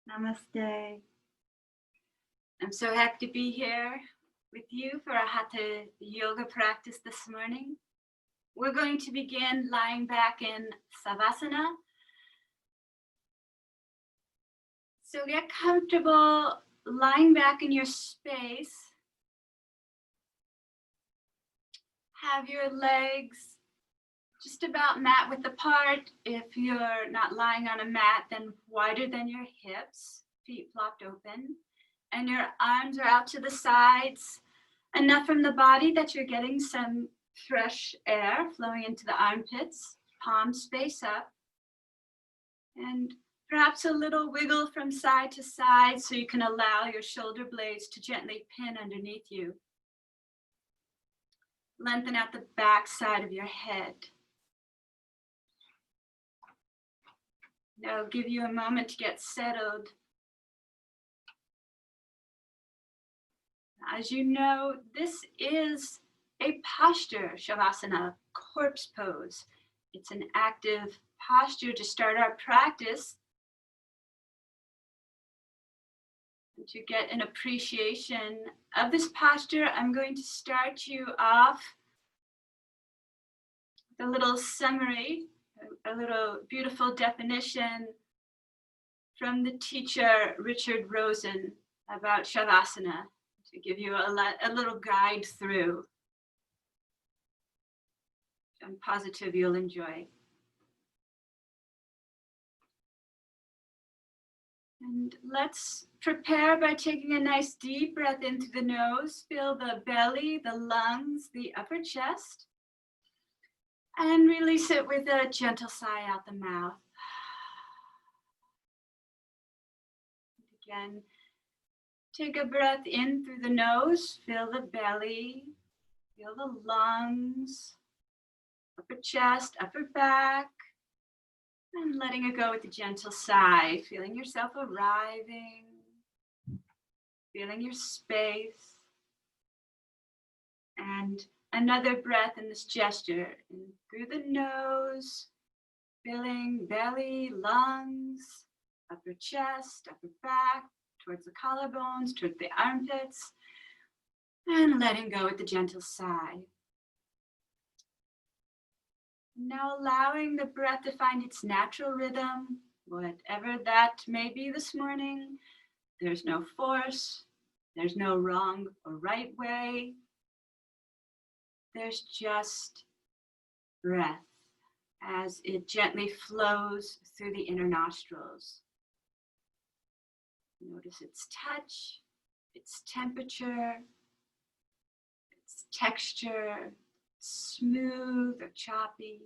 Namaste. I'm so happy to be here with you for our Hatha Yoga practice this morning. We're going to begin lying back in savasana. So get comfortable lying back in your space. Have your legs just about mat width apart. If you're not lying on a mat, then wider than your hips, feet flopped open. And your arms are out to the sides, enough from the body that you're getting some fresh air flowing into the armpits, palms face up. And perhaps a little wiggle from side to side so you can allow your shoulder blades to gently pin underneath you. Lengthen out the back side of your head. Now I'll give you a moment to get settled. As you know, this is a posture, Shavasana, corpse pose. It's an active posture to start our practice. And to get an appreciation of this posture, I'm going to start you off with a little summary, a little beautiful definition from the teacher Richard Rosen about Shavasana, to give you a little guide through. I'm positive you'll enjoy. And let's prepare by taking a nice deep breath in through the nose. Feel the belly, the lungs, the upper chest. And release it with a gentle sigh out the mouth. Again, take a breath in through the nose. Feel the belly, feel the lungs, upper chest, upper back. And letting it go with a gentle sigh, feeling yourself arriving, feeling your space. And another breath in this gesture, in through the nose, feeling belly, lungs, upper chest, upper back, towards the collarbones, towards the armpits, and letting go with a gentle sigh. Now allowing the breath to find its natural rhythm, whatever that may be this morning. There's no force, there's no wrong or right way. There's just breath as it gently flows through the inner nostrils. Notice its touch, its temperature, its texture, smooth or choppy.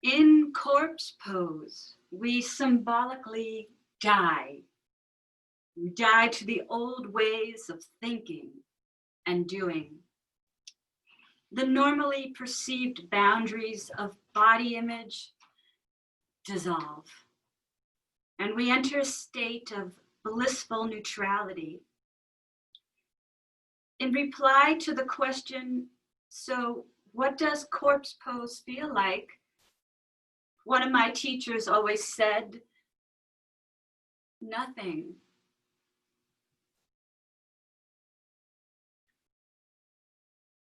In corpse pose, we symbolically die. We die to the old ways of thinking and doing. The normally perceived boundaries of body image dissolve, and we enter a state of blissful neutrality. In reply to the question, so what does corpse pose feel like? One of my teachers always said, nothing.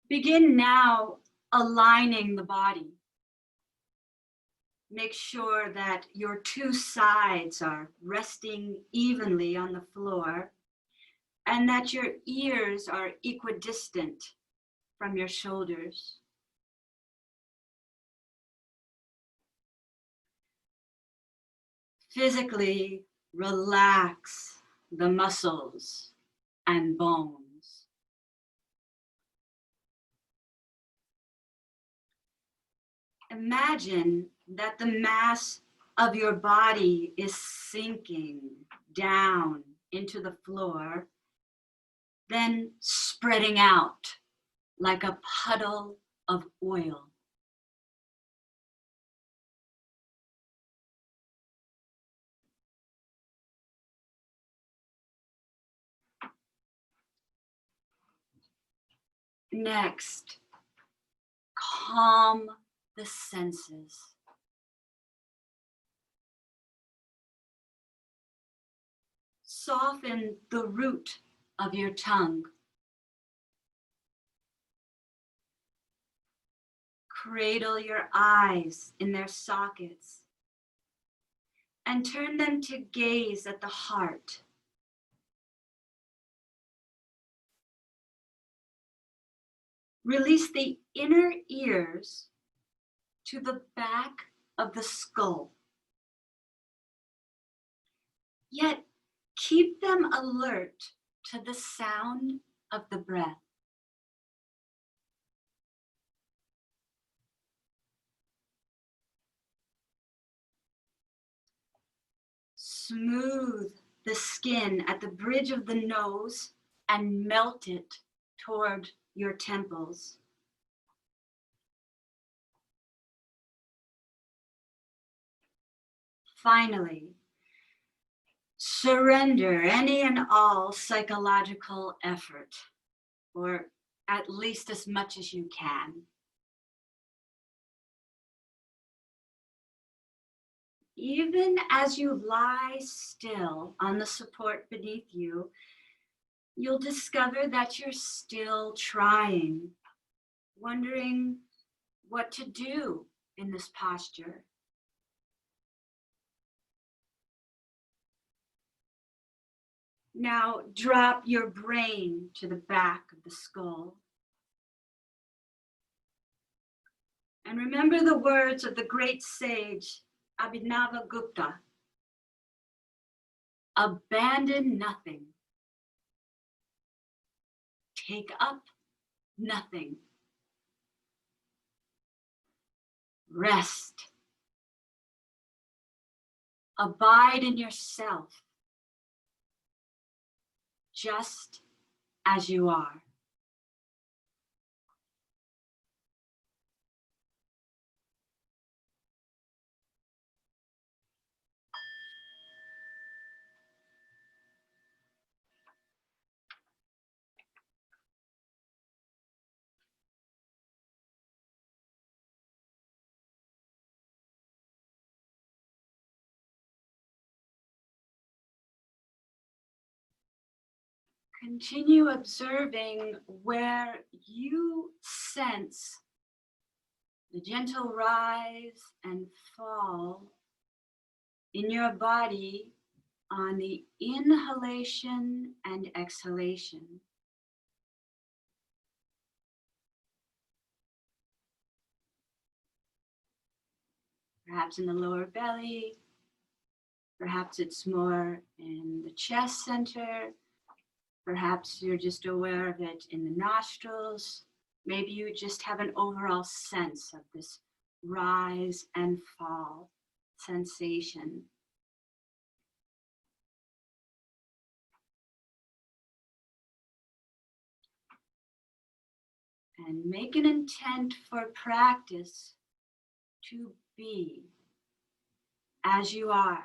Begin now aligning the body. Make sure that your two sides are resting evenly on the floor and that your ears are equidistant from your shoulders. Physically relax the muscles and bones. Imagine that the mass of your body is sinking down into the floor, then spreading out like a puddle of oil. Next, calm the senses. Soften the root of your tongue. Cradle your eyes in their sockets and turn them to gaze at the heart. Release the inner ears to the back of the skull. Yet keep them alert to the sound of the breath. Smooth the skin at the bridge of the nose and melt it toward your temples. Finally, surrender any and all psychological effort, or at least as much as you can. Even as you lie still on the support beneath you, you'll discover that you're still trying, wondering what to do in this posture. Now drop your brain to the back of the skull. And remember the words of the great sage Abhinavagupta. Abandon nothing. Take up nothing. Rest. Abide in yourself, just as you are. Continue observing where you sense the gentle rise and fall in your body on the inhalation and exhalation. Perhaps in the lower belly, perhaps it's more in the chest center. Perhaps you're just aware of it in the nostrils. Maybe you just have an overall sense of this rise and fall sensation. And make an intent for practice to be as you are,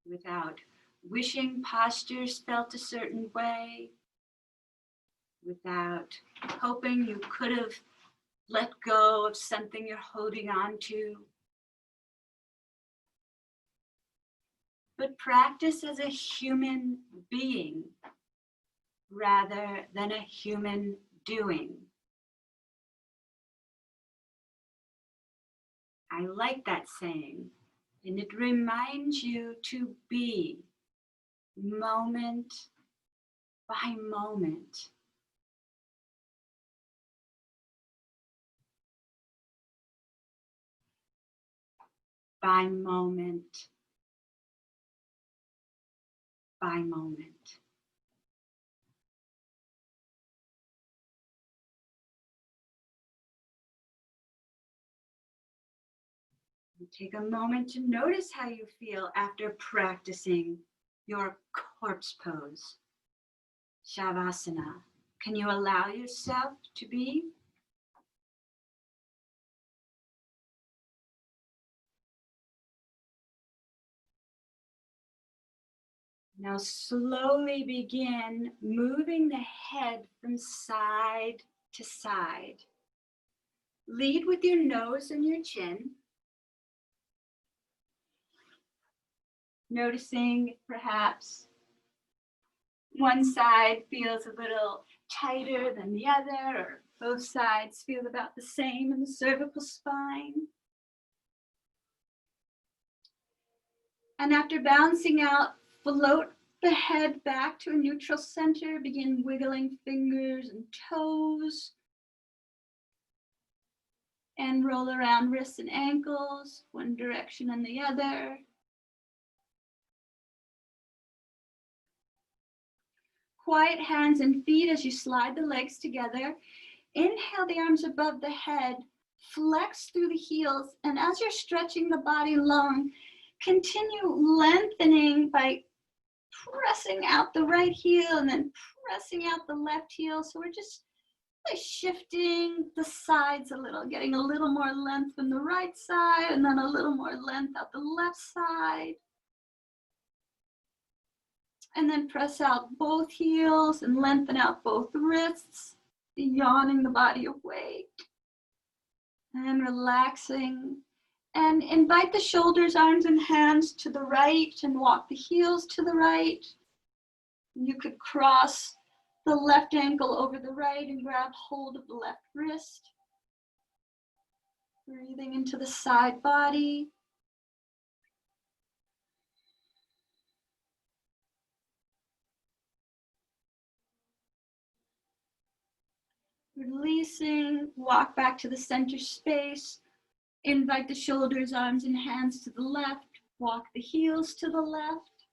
without wishing postures felt a certain way, without hoping you could have let go of something you're holding on to. But practice as a human being rather than a human doing. I like that saying, and it reminds you to be moment by moment. By moment by moment. Take a moment to notice how you feel after practicing your corpse pose, savasana. Can you allow yourself to be? Now slowly begin moving the head from side to side. Lead with your nose and your chin. Noticing perhaps one side feels a little tighter than the other, or both sides feel about the same in the cervical spine. And after balancing out, float the head back to a neutral center. Begin wiggling fingers and toes. And roll around wrists and ankles, one direction and the other. Quiet hands and feet as you slide the legs together. Inhale the arms above the head, flex through the heels, and as you're stretching the body long, continue lengthening by pressing out the right heel and then pressing out the left heel. So we're just shifting the sides a little, getting a little more length from the right side and then a little more length out the left side. And then press out both heels and lengthen out both wrists, yawning the body awake. And relaxing. And invite the shoulders, arms, and hands to the right and walk the heels to the right. You could cross the left ankle over the right and grab hold of the left wrist. Breathing into the side body. Releasing, walk back to the center space. Invite the shoulders, arms, and hands to the left. Walk the heels to the left.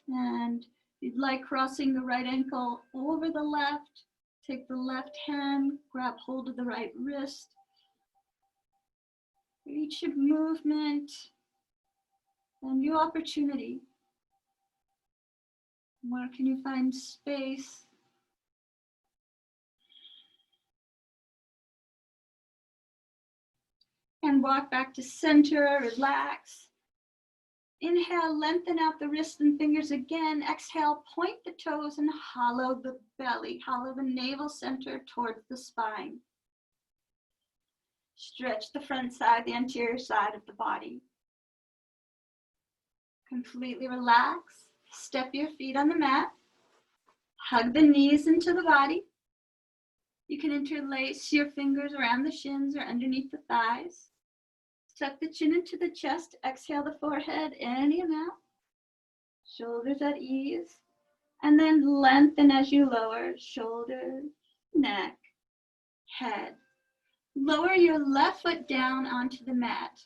And if you'd like, crossing the right ankle over the left. Take the left hand, grab hold of the right wrist. For each movement, a new opportunity. Where can you find space? And walk back to center, relax. Inhale, lengthen out the wrists and fingers again. Exhale, point the toes and hollow the belly, hollow the navel center towards the spine. Stretch the front side, the anterior side of the body. Completely relax. Step your feet on the mat. Hug the knees into the body. You can interlace your fingers around the shins or underneath the thighs. Tuck the chin into the chest. Exhale the forehead, any amount. Shoulders at ease. And then lengthen as you lower. Shoulders, neck, head. Lower your left foot down onto the mat.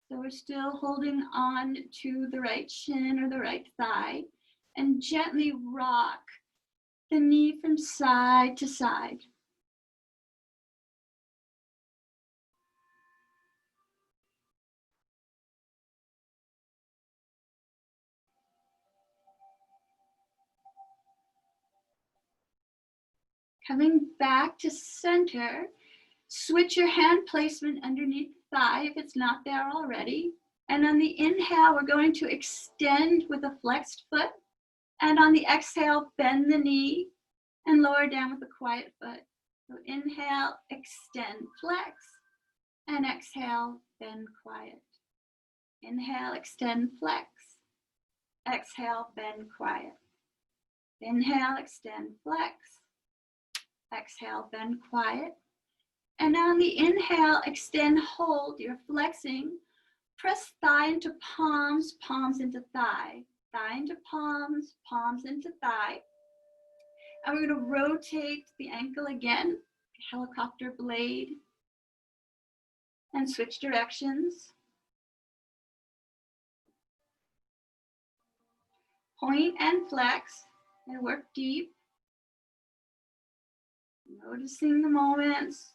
So we're still holding on to the right shin or the right thigh. And gently rock the knee from side to side. Coming back to center, switch your hand placement underneath the thigh if it's not there already. And on the inhale, we're going to extend with a flexed foot. And on the exhale, bend the knee and lower down with a quiet foot. So inhale, extend, flex. And exhale, bend, quiet. Inhale, extend, flex. Exhale, bend, quiet. Inhale, extend, flex. Exhale, bend, quiet. And on the inhale, extend, hold, you're flexing. Press thigh into palms, palms into thigh. Thigh into palms, palms into thigh. And we're going to rotate the ankle again, helicopter blade, and switch directions. Point and flex, and work deep. Noticing the moments.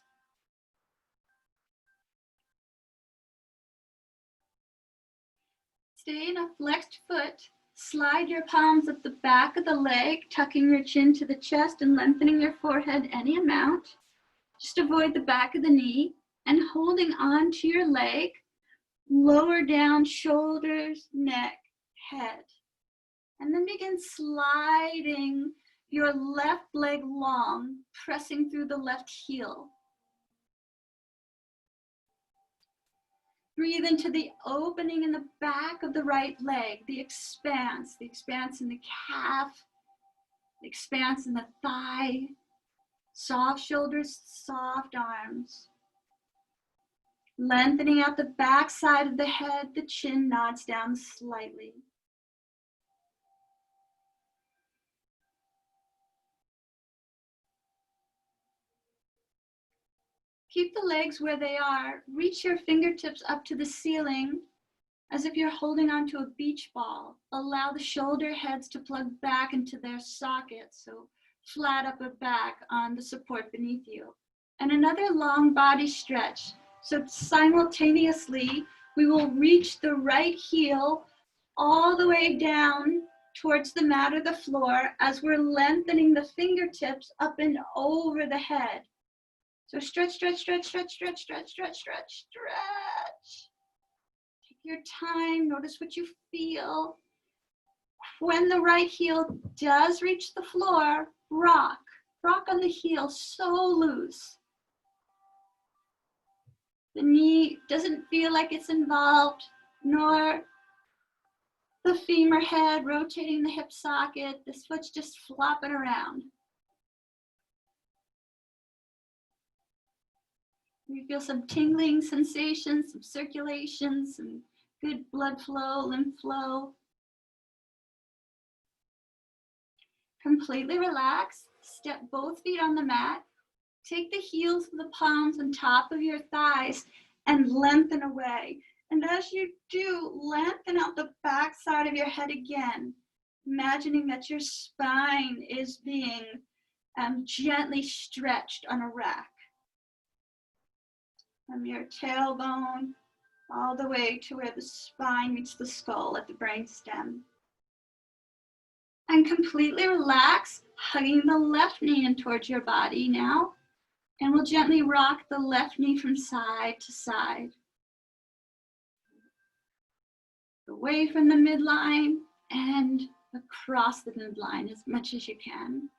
Stay in a flexed foot. Slide your palms up the back of the leg, tucking your chin to the chest and lengthening your forehead any amount. Just avoid the back of the knee and holding on to your leg. Lower down shoulders, neck, head. And then begin sliding your left leg long, pressing through the left heel. Breathe into the opening in the back of the right leg, the expanse in the calf, the expanse in the thigh, soft shoulders, soft arms. Lengthening out the back side of the head, the chin nods down slightly. Keep the legs where they are. Reach your fingertips up to the ceiling as if you're holding onto a beach ball. Allow the shoulder heads to plug back into their sockets, so flat upper back on the support beneath you. And another long body stretch. So simultaneously, we will reach the right heel all the way down towards the mat or the floor as we're lengthening the fingertips up and over the head. So stretch, stretch, stretch, stretch, stretch, stretch, stretch, stretch, stretch. Take your time, notice what you feel. When the right heel does reach the floor, rock. Rock on the heel so loose. The knee doesn't feel like it's involved, nor the femur head rotating the hip socket. This foot's just flopping around. You feel some tingling sensations, some circulation, some good blood flow, lymph flow. Completely relax. Step both feet on the mat. Take the heels of the palms on top of your thighs and lengthen away. And as you do, lengthen out the back side of your head again, imagining that your spine is being gently stretched on a rack. From your tailbone all the way to where the spine meets the skull at the brainstem. And completely relax, hugging the left knee in towards your body now. And we'll gently rock the left knee from side to side. Away from the midline and across the midline as much as you can.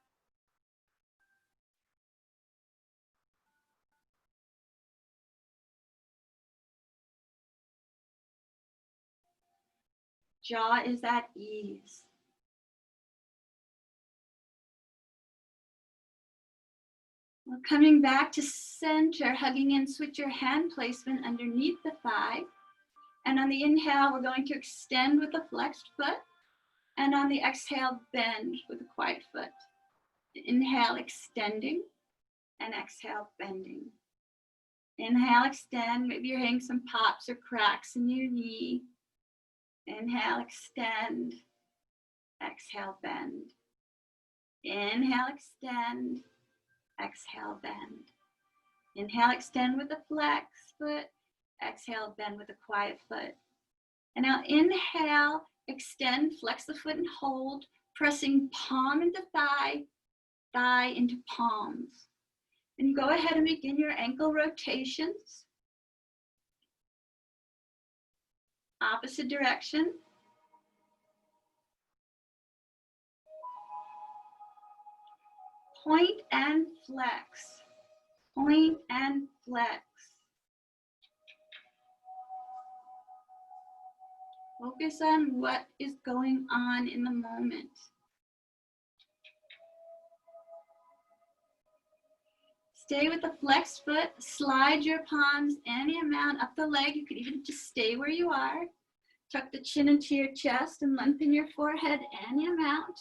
Jaw is at ease. Well, coming back to center, hugging in, switch your hand placement underneath the thigh. And on the inhale, we're going to extend with a flexed foot. And on the exhale, bend with a quiet foot. Inhale, extending, and exhale, bending. Inhale, extend. Maybe you're having some pops or cracks in your knee. Inhale, extend. Exhale, bend. Inhale, extend. Exhale, bend. Inhale, extend with a flex foot. Exhale, bend with a quiet foot. And now inhale, extend, flex the foot and hold, pressing palm into thigh, thigh into palms. And go ahead and begin your ankle rotations. Opposite direction. Point and flex. Point and flex. Focus on what is going on in the moment. Stay with the flexed foot. Slide your palms any amount up the leg. You could even just stay where you are. Tuck the chin into your chest and lengthen your forehead any amount.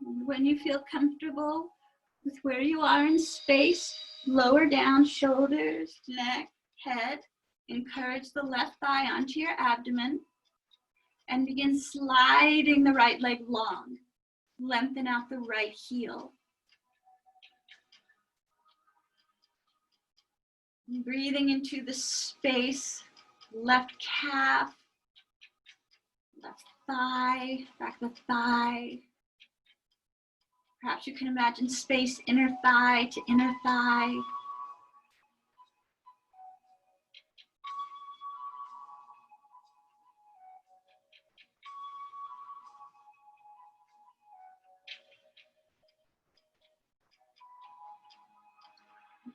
And when you feel comfortable with where you are in space, lower down shoulders, neck, head. Encourage the left thigh onto your abdomen. And begin sliding the right leg long. Lengthen out the right heel. Breathing into the space, left calf, left thigh, back of the thigh. Perhaps you can imagine space inner thigh to inner thigh.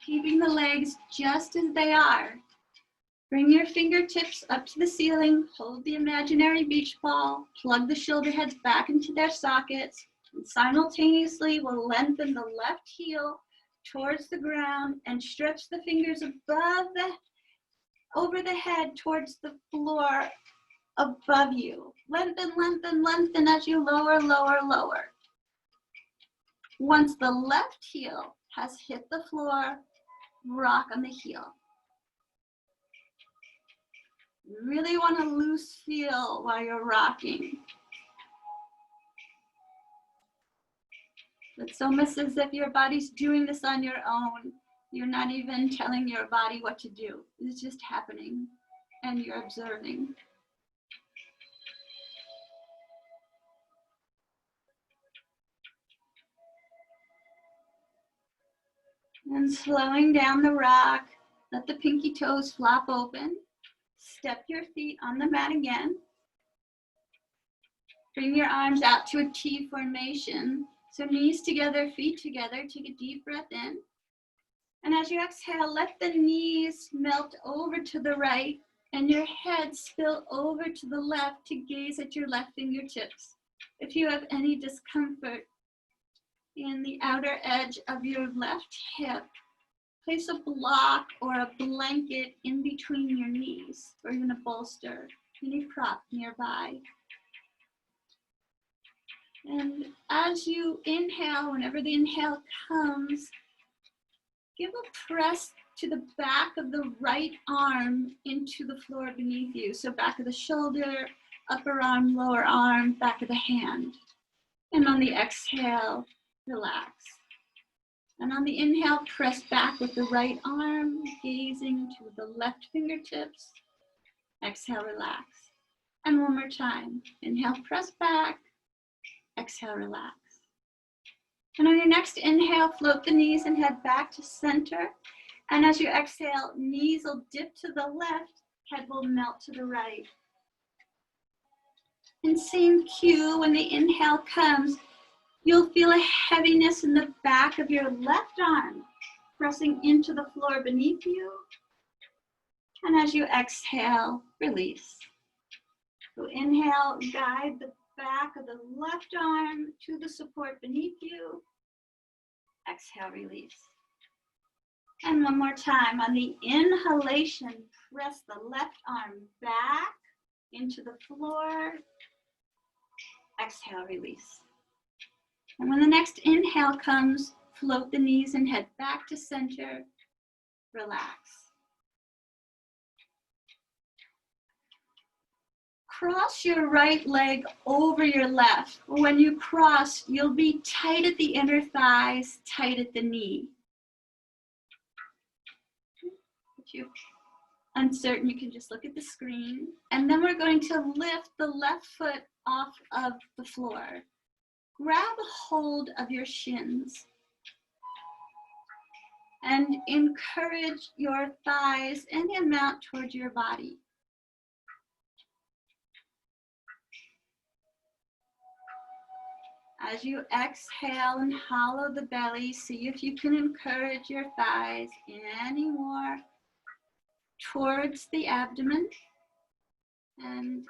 Keeping the legs just as they are. Bring your fingertips up to the ceiling, hold the imaginary beach ball, plug the shoulder heads back into their sockets, and simultaneously we'll lengthen the left heel towards the ground and stretch the fingers over the head towards the floor above you. Lengthen, lengthen, lengthen as you lower, lower, lower. Once the left heel has hit the floor, rock on the heel. You really want a loose feel while you're rocking. It's almost as if your body's doing this on your own. You're not even telling your body what to do. It's just happening, and you're observing. And slowing down the rock, let the pinky toes flop open. Step your feet on the mat again. Bring your arms out to a T formation. So knees together, feet together. Take a deep breath in. And as you exhale, let the knees melt over to the right and your head spill over to the left to gaze at your left fingertips. If you have any discomfort in the outer edge of your left hip, place a block or a blanket in between your knees or in a bolster, any prop nearby. And as you inhale, whenever the inhale comes, give a press to the back of the right arm into the floor beneath you. So back of the shoulder, upper arm, lower arm, back of the hand. And on the exhale, relax. And on the inhale, press back with the right arm, gazing to the left fingertips. Exhale, relax. And one more time. Inhale, press back. Exhale, relax. And on your next inhale, float the knees and head back to center. And as you exhale, knees will dip to the left, head will melt to the right. And same cue, when the inhale comes, you'll feel a heaviness in the back of your left arm, pressing into the floor beneath you. And as you exhale, release. So inhale, guide the back of the left arm to the support beneath you. Exhale, release. And one more time. On the inhalation, press the left arm back into the floor. Exhale, release. And when the next inhale comes, float the knees and head back to center. Relax. Cross your right leg over your left. When you cross, you'll be tight at the inner thighs, tight at the knee. If you're uncertain, you can just look at the screen. And then we're going to lift the left foot off of the floor. Grab a hold of your shins and encourage your thighs any amount towards your body. As you exhale and hollow the belly, see if you can encourage your thighs any more towards the abdomen. And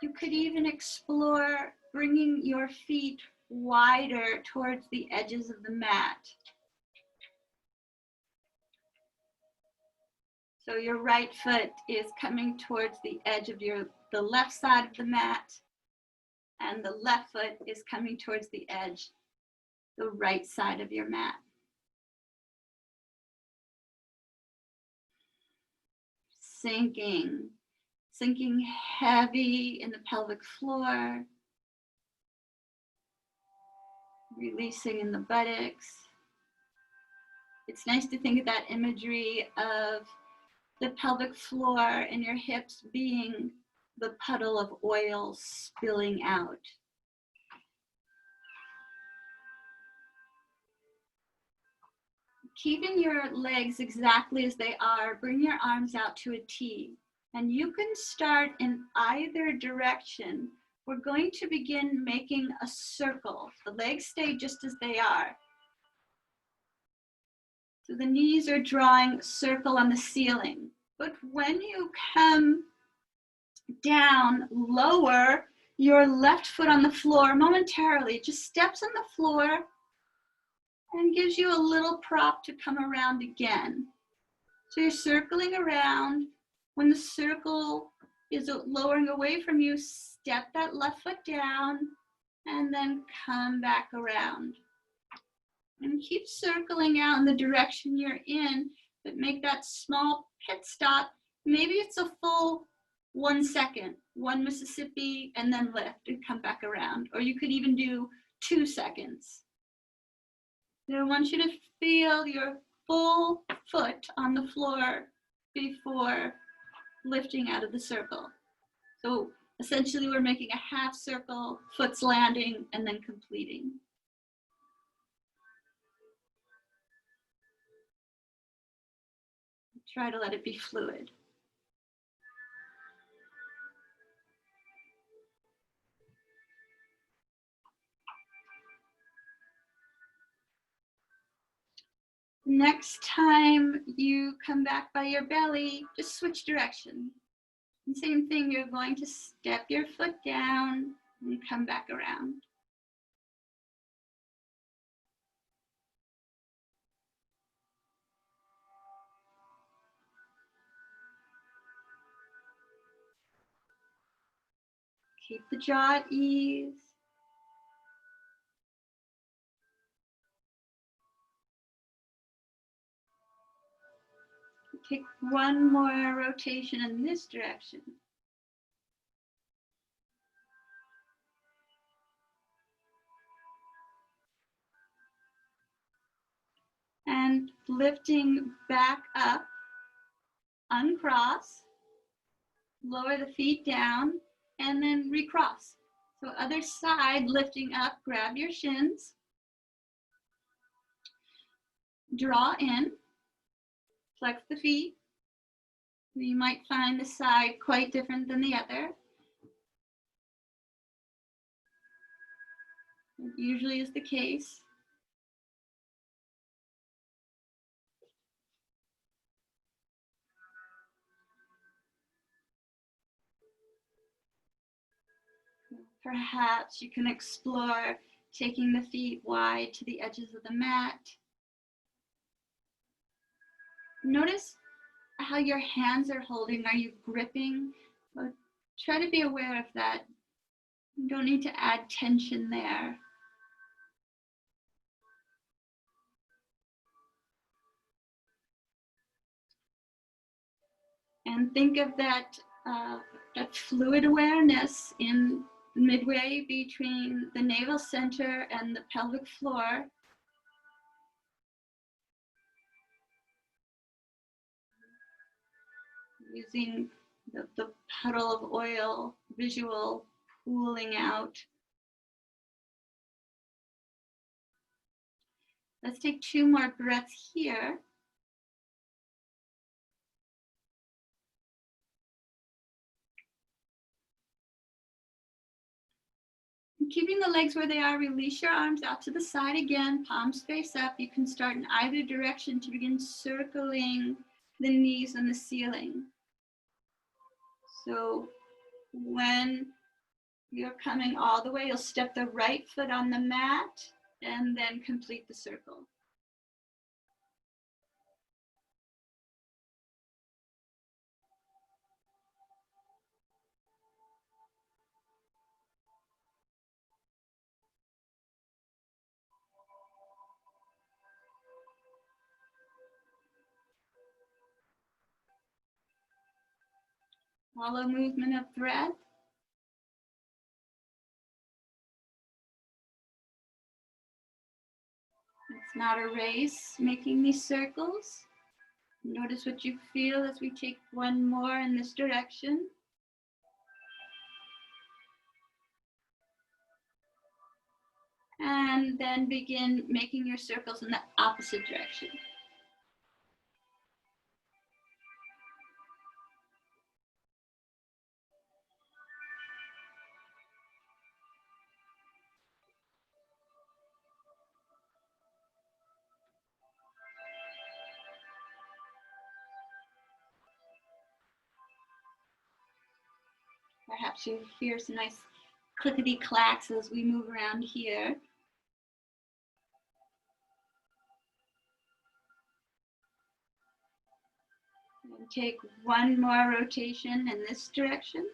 you could even explore bringing your feet wider towards the edges of the mat. So your right foot is coming towards the edge of the left side of the mat, and the left foot is coming towards the edge, the right side of your mat. Sinking heavy in the pelvic floor, releasing in the buttocks. It's nice to think of that imagery of the pelvic floor and your hips being the puddle of oil spilling out. Keeping your legs exactly as they are, bring your arms out to a T. And you can start in either direction. We're going to begin making a circle. The legs stay just as they are. So the knees are drawing a circle on the ceiling. But when you come down, lower your left foot on the floor momentarily. It just steps on the floor and gives you a little prop to come around again. So you're circling around. When the circle is lowering away from you, step that left foot down and then come back around. And keep circling out in the direction you're in, but make that small pit stop. Maybe it's a full 1 second, 1 Mississippi, and then lift and come back around. Or you could even do 2 seconds. So I want you to feel your full foot on the floor before lifting out of the circle. So essentially we're making a half circle, foot's landing, and then completing. Try to let it be fluid. Next time you come back by your belly, just switch direction. And same thing, you're going to step your foot down and come back around. Keep the jaw at ease. Take one more rotation in this direction. And lifting back up, uncross, lower the feet down, and then recross. So other side, lifting up, grab your shins, draw in, flex the feet. You might find the side quite different than the other. It usually is the case. Perhaps you can explore taking the feet wide to the edges of the mat. Notice how your hands are holding. Are you gripping? Well, try to be aware of that. You don't need to add tension there. And think of that, that fluid awareness in midway between the navel center and the pelvic floor. Using the puddle of oil visual pooling out. Let's take 2 more breaths here. And keeping the legs where they are, release your arms out to the side again, palms face up. You can start in either direction to begin circling the knees on the ceiling. So when you're coming all the way, you'll step the right foot on the mat and then complete the circle. Follow movement of breath. It's not a race making these circles. Notice what you feel as we take 1 more in this direction. And then begin making your circles in the opposite direction. Perhaps you hear some nice clickety clacks as we move around here. And take one more rotation in this direction.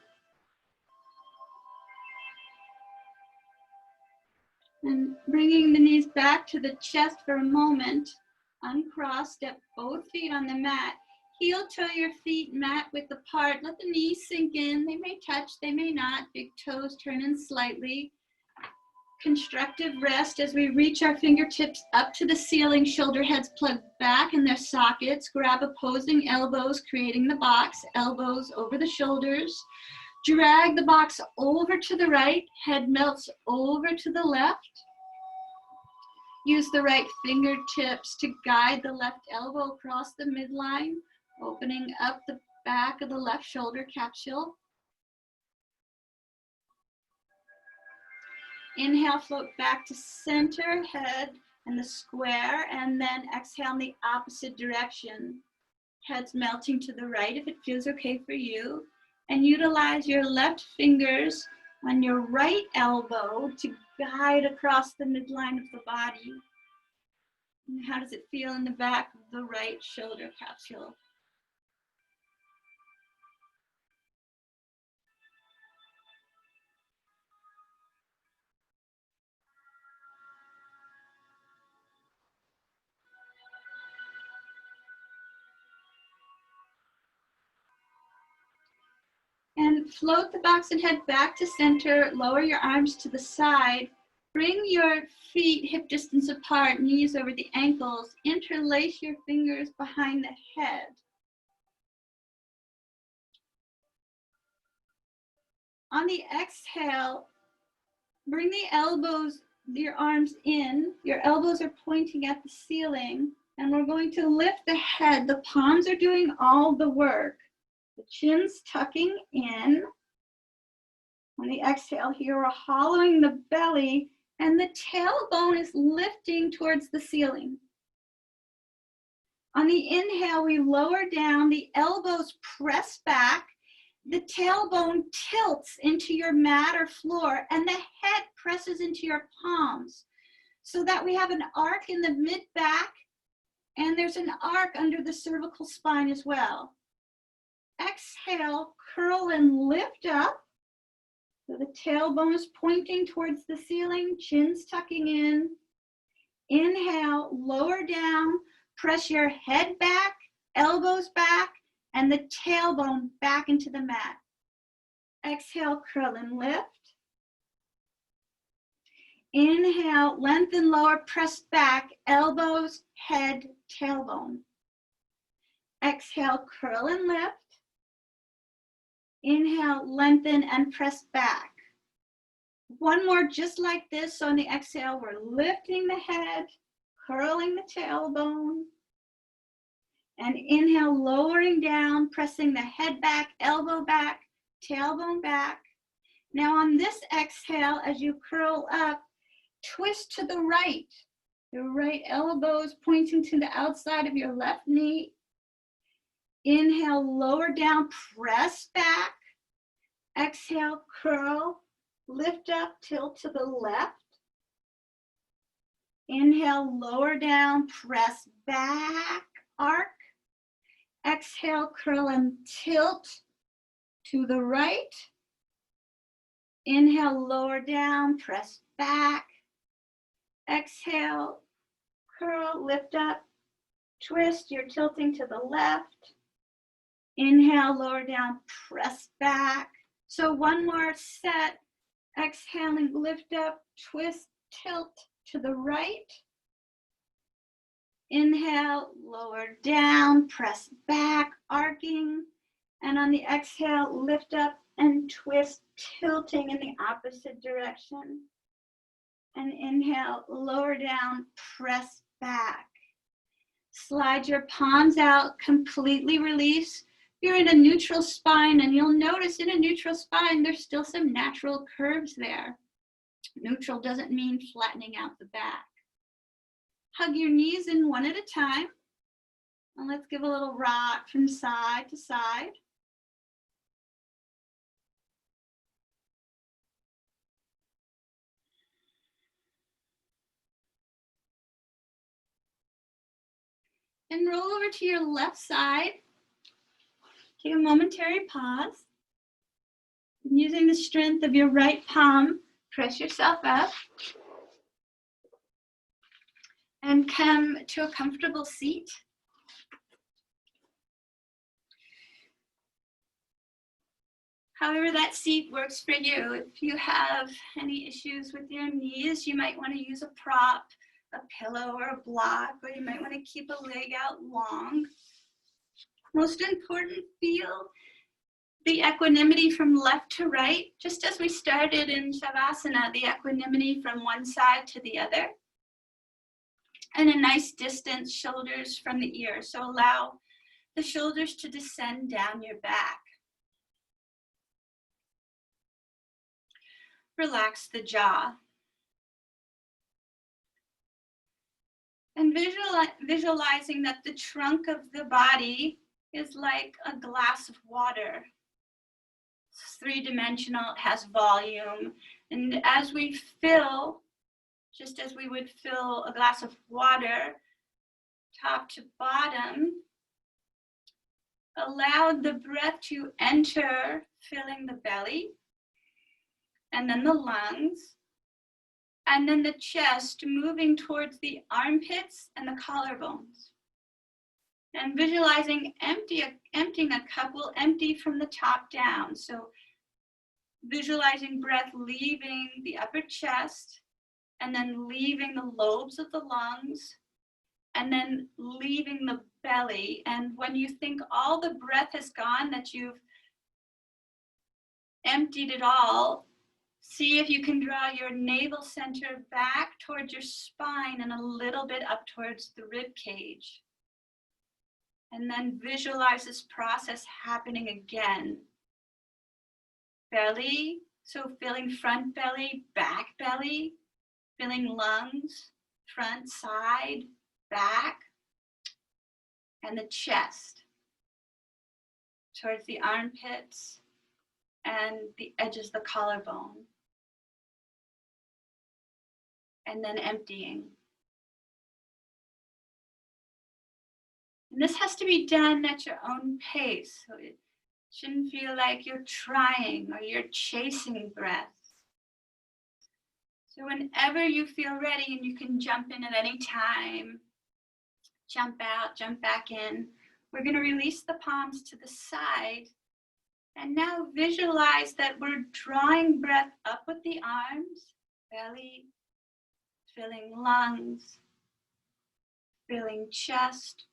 And bringing the knees back to the chest for a moment. Uncross, step both feet on the mat. Heel toe your feet mat width apart. Let the knees sink in. They may touch, they may not. Big toes turn in slightly. Constructive rest as we reach our fingertips up to the ceiling. Shoulder heads plugged back in their sockets. Grab opposing elbows, creating the box. Elbows over the shoulders. Drag the box over to the right. Head melts over to the left. Use the right fingertips to guide the left elbow across the midline, opening up the back of the left shoulder capsule. Inhale, float back to center, head and the square, and then exhale in the opposite direction. Heads melting to the right if it feels okay for you. And utilize your left fingers on your right elbow to guide across the midline of the body. And how does it feel in the back of the right shoulder capsule? And float the box and head back to center. Lower your arms to the side. Bring your feet hip distance apart, knees over the ankles. Interlace your fingers behind the head. On the exhale, bring the elbows, your arms in. Your elbows are pointing at the ceiling. And we're going to lift the head. The palms are doing all the work. The chin's tucking in. On the exhale here, we're hollowing the belly and the tailbone is lifting towards the ceiling. On the inhale, we lower down, the elbows press back, the tailbone tilts into your mat or floor, and the head presses into your palms so that we have an arc in the mid-back and there's an arc under the cervical spine as well. Exhale, curl and lift up. So the tailbone is pointing towards the ceiling, chin's tucking in. Inhale, lower down, press your head back, elbows back, and the tailbone back into the mat. Exhale, curl and lift. Inhale, lengthen, lower, press back, elbows, head, tailbone. Exhale, curl and lift. Inhale, lengthen and press back. One more just like this. So on the exhale, we're lifting the head, curling the tailbone. And inhale, lowering down, pressing the head back, elbow back, tailbone back. Now on this exhale, as you curl up, twist to the right. The right elbow is pointing to the outside of your left knee. Inhale, lower down, press back. Exhale, curl, lift up, tilt to the left. Inhale, lower down, press back, arc. Exhale, curl and tilt to the right. Inhale, lower down, press back. Exhale, curl, lift up, twist, you're tilting to the left. Inhale, lower down, press back. So one more set. Exhaling, lift up, twist, tilt to the right. Inhale, lower down, press back, arcing. And on the exhale, lift up and twist, tilting in the opposite direction. And inhale, lower down, press back. Slide your palms out, completely release. You're in a neutral spine, and you'll notice in a neutral spine, there's still some natural curves there. Neutral doesn't mean flattening out the back. Hug your knees in one at a time. And let's give a little rock from side to side. And roll over to your left side. Take a momentary pause. And using the strength of your right palm, press yourself up. And come to a comfortable seat. However that seat works for you. If you have any issues with your knees, you might want to use a prop, a pillow, or a block, or you might want to keep a leg out long. Most important, feel the equanimity from left to right, just as we started in savasana, the equanimity from one side to the other. And a nice distance, shoulders from the ears. So allow the shoulders to descend down your back. Relax the jaw. And visualizing that the trunk of the body is like a glass of water. It's three-dimensional, it has volume. And as we fill, just as we would fill a glass of water, top to bottom, allow the breath to enter, filling the belly, and then the lungs, and then the chest, moving towards the armpits and the collarbones. And visualizing emptying a cup will empty from the top down. So visualizing breath leaving the upper chest, and then leaving the lobes of the lungs, and then leaving the belly. And when you think all the breath has gone, that you've emptied it all, see if you can draw your navel center back towards your spine and a little bit up towards the rib cage. And then visualize this process happening again. Belly, so filling front belly, back belly, filling lungs, front, side, back, and the chest towards the armpits and the edges of the collarbone. And then emptying. And this has to be done at your own pace. So it shouldn't feel like you're trying or you're chasing breath. So whenever you feel ready, and you can jump in at any time, jump out, jump back in, we're going to release the palms to the side. And now visualize that we're drawing breath up with the arms, belly, filling lungs, filling chest,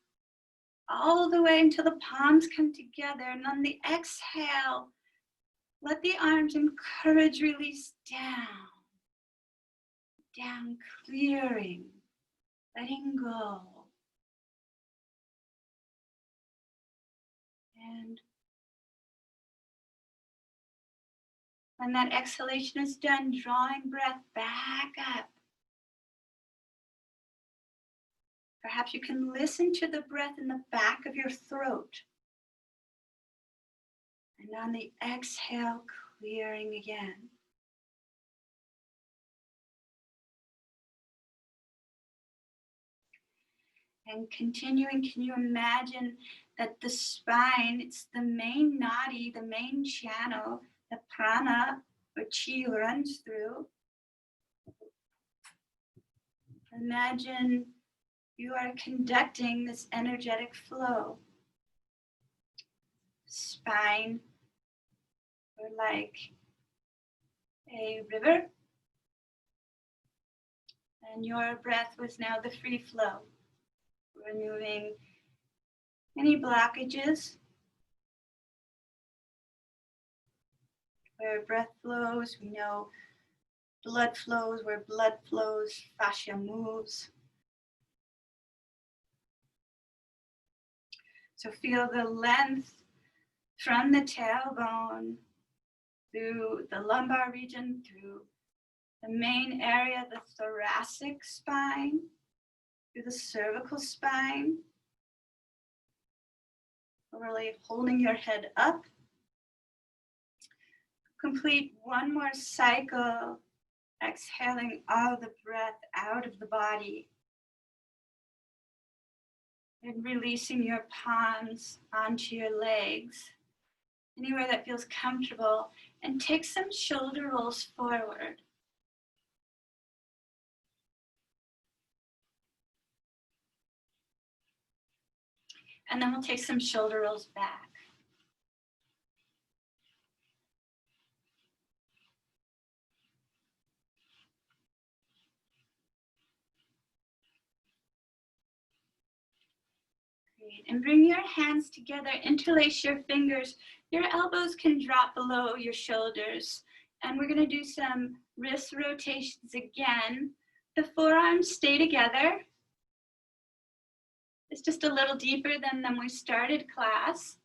all the way until the palms come together. And on the exhale, let the arms encourage release down, clearing, letting go. And when that exhalation is done, drawing breath back up. Perhaps you can listen to the breath in the back of your throat. And on the exhale, clearing again. And continuing, can you imagine that the spine, it's the main nadi, the main channel, the prana or chi runs through. Imagine you are conducting this energetic flow. Spine, or like a river. And your breath was now the free flow, removing any blockages. Where breath flows, we know blood flows. Where blood flows, fascia moves. So feel the length from the tailbone through the lumbar region, through the main area, the thoracic spine, through the cervical spine. Really holding your head up. Complete one more cycle, exhaling all the breath out of the body. And releasing your palms onto your legs, anywhere that feels comfortable, and take some shoulder rolls forward. And then we'll take some shoulder rolls back. Great. And bring your hands together, interlace your fingers. Your elbows can drop below your shoulders. And we're going to do some wrist rotations again. The forearms stay together. It's just a little deeper than when we started class.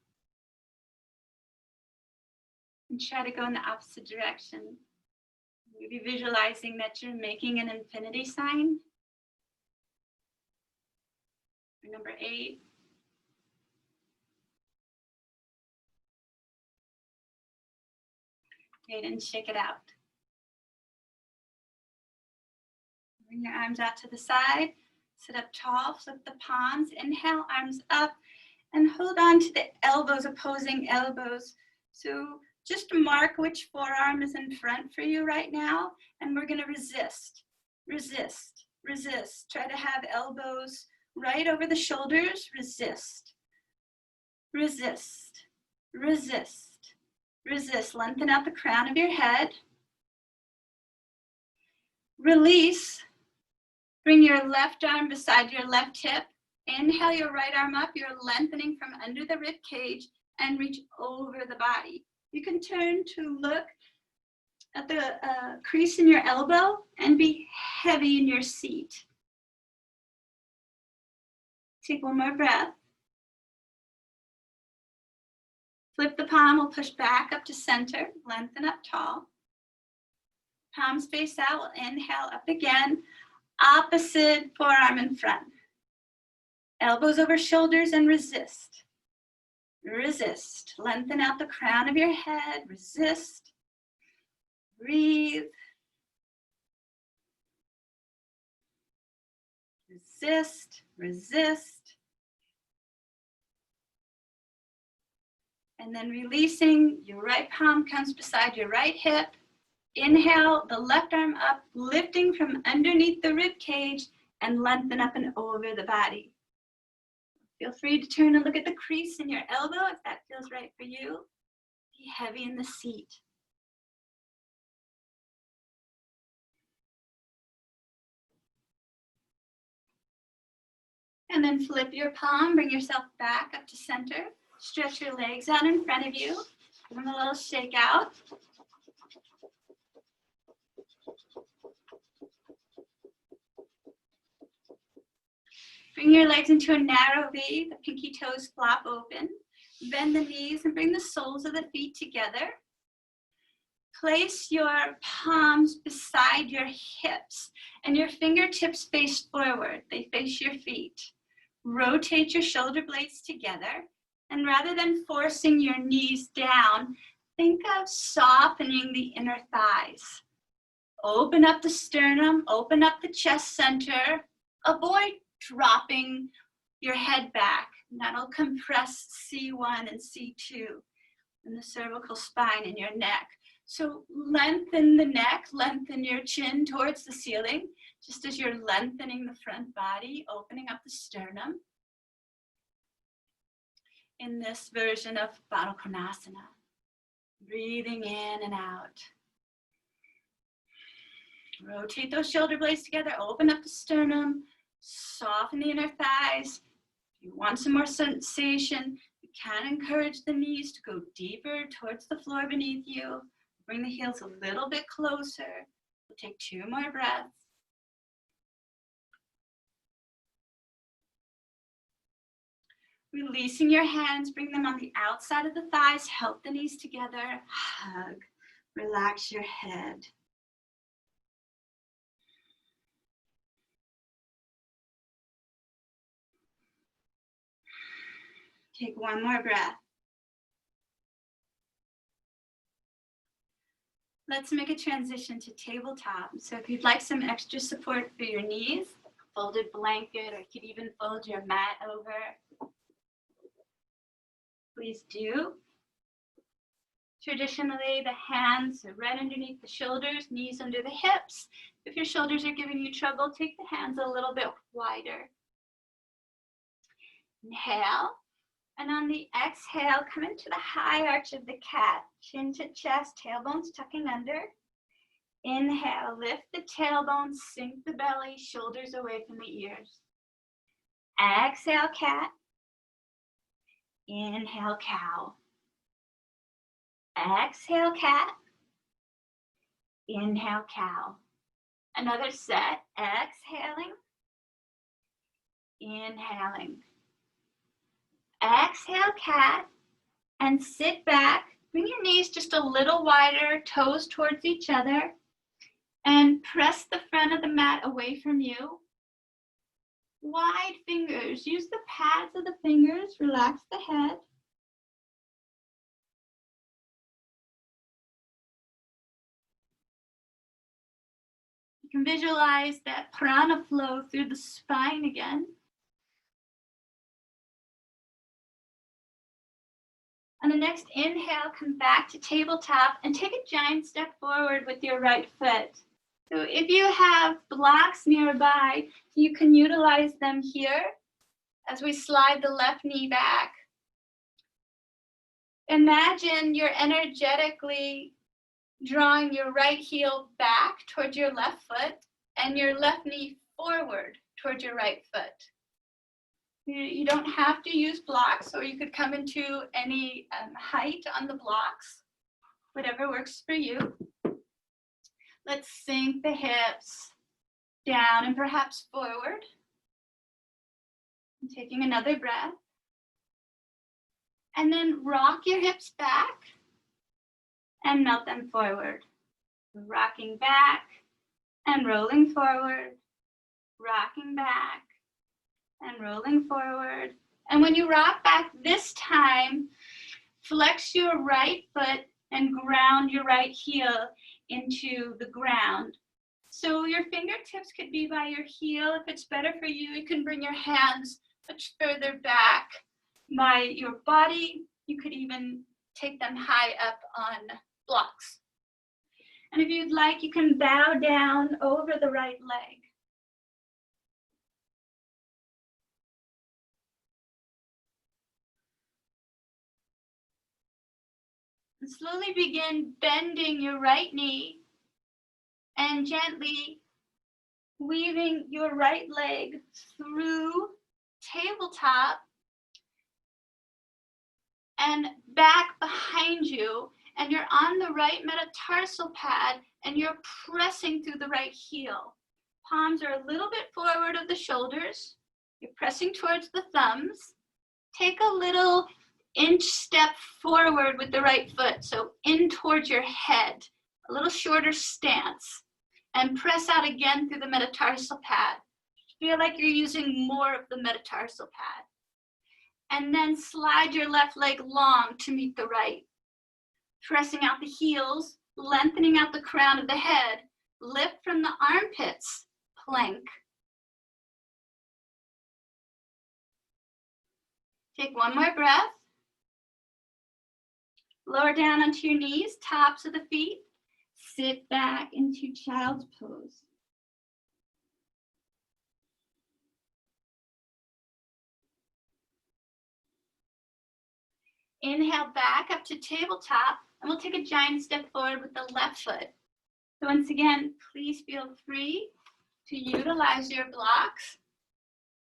And try to go in the opposite direction. Maybe visualizing that you're making an infinity sign. Number 8. Great, and shake it out. Bring your arms out to the side. Sit up tall, flip the palms. Inhale, arms up, and hold on to the elbows, opposing elbows. So just mark which forearm is in front for you right now, and we're gonna resist, resist, resist. Try to have elbows right over the shoulders, resist, resist, resist. Resist, lengthen out the crown of your head. Release, bring your left arm beside your left hip. Inhale your right arm up, you're lengthening from under the rib cage and reach over the body. You can turn to look at the crease in your elbow and be heavy in your seat. Take one more breath. Flip the palm, we'll push back up to center, lengthen up tall. Palms face out, we'll inhale up again. Opposite forearm in front. Elbows over shoulders and resist. Resist. Lengthen out the crown of your head, resist. Breathe. Resist, resist. And then releasing, your right palm comes beside your right hip. Inhale, the left arm up, lifting from underneath the rib cage and lengthen up and over the body. Feel free to turn and look at the crease in your elbow if that feels right for you. Be heavy in the seat. And then flip your palm, bring yourself back up to center. Stretch your legs out in front of you. Give them a little shake out. Bring your legs into a narrow V, the pinky toes flop open. Bend the knees and bring the soles of the feet together. Place your palms beside your hips and your fingertips face forward. They face your feet. Rotate your shoulder blades together. And rather than forcing your knees down, think of softening the inner thighs. Open up the sternum, open up the chest center. Avoid dropping your head back. That'll compress C1 and C2 in the cervical spine and your neck. So lengthen the neck, lengthen your chin towards the ceiling, just as you're lengthening the front body, opening up the sternum. In this version of Baddha Konasana, breathing in and out. Rotate those shoulder blades together, open up the sternum, soften the inner thighs. If you want some more sensation, you can encourage the knees to go deeper towards the floor beneath you. Bring the heels a little bit closer. We'll take 2 more breaths. Releasing your hands, bring them on the outside of the thighs, help the knees together, hug, relax your head. Take 1 more breath. Let's make a transition to tabletop. So if you'd like some extra support for your knees, folded blanket, or you could even fold your mat over. Please do. Traditionally, the hands are right underneath the shoulders, knees under the hips. If your shoulders are giving you trouble, take the hands a little bit wider. Inhale, and on the exhale, come into the high arch of the cat, chin to chest, tailbones tucking under. Inhale, lift the tailbone, sink the belly, shoulders away from the ears. Exhale, cat. Inhale, cow. Exhale, cat. Inhale, cow. Another set. Exhaling. Inhaling. Exhale, cat. And sit back. Bring your knees just a little wider, toes towards each other. And press the front of the mat away from you. Wide fingers. Use the pads of the fingers. Relax the head. You can visualize that prana flow through the spine again. On the next inhale, come back to tabletop and take a giant step forward with your right foot. So if you have blocks nearby, you can utilize them here as we slide the left knee back. Imagine you're energetically drawing your right heel back towards your left foot and your left knee forward towards your right foot. You don't have to use blocks, or you could come into any height on the blocks, whatever works for you. Let's sink the hips down and perhaps forward. And taking another breath. And then rock your hips back and melt them forward. Rocking back and rolling forward. Rocking back and rolling forward. And when you rock back this time, flex your right foot and ground your right heel into the ground. So your fingertips could be by your heel. If it's better for you, you can bring your hands much further back by your body. You could even take them high up on blocks. And if you'd like, you can bow down over the right leg. And slowly begin bending your right knee and gently weaving your right leg through tabletop and back behind you, and you're on the right metatarsal pad and you're pressing through the right heel. Palms are a little bit forward of the shoulders. You're pressing towards the thumbs. Take a little inch step forward with the right foot, so in towards your head, a little shorter stance, and press out again through the metatarsal pad. Feel like you're using more of the metatarsal pad. And then slide your left leg long to meet the right. Pressing out the heels, lengthening out the crown of the head, lift from the armpits, plank. Take one more breath. Lower down onto your knees, tops of the feet. Sit back into child's pose. Inhale back up to tabletop, and we'll take a giant step forward with the left foot. So once again, please feel free to utilize your blocks.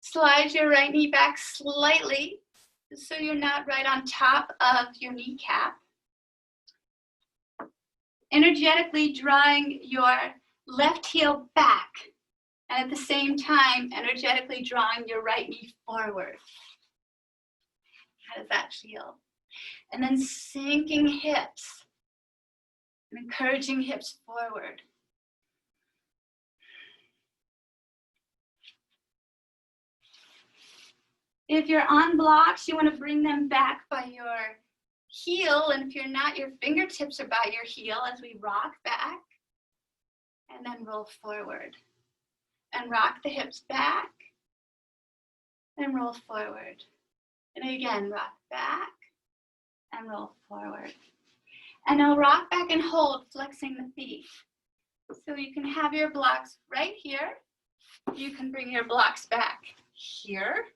Slide your right knee back slightly, so you're not right on top of your kneecap. Energetically drawing your left heel back, and at the same time, energetically drawing your right knee forward. How does that feel? And then sinking hips and encouraging hips forward. If you're on blocks, you want to bring them back by your heel, and if you're not, your fingertips are by your heel as we rock back and then roll forward. And rock the hips back and roll forward. And again, rock back and roll forward. And now rock back and hold, flexing the feet. So you can have your blocks right here. You can bring your blocks back here.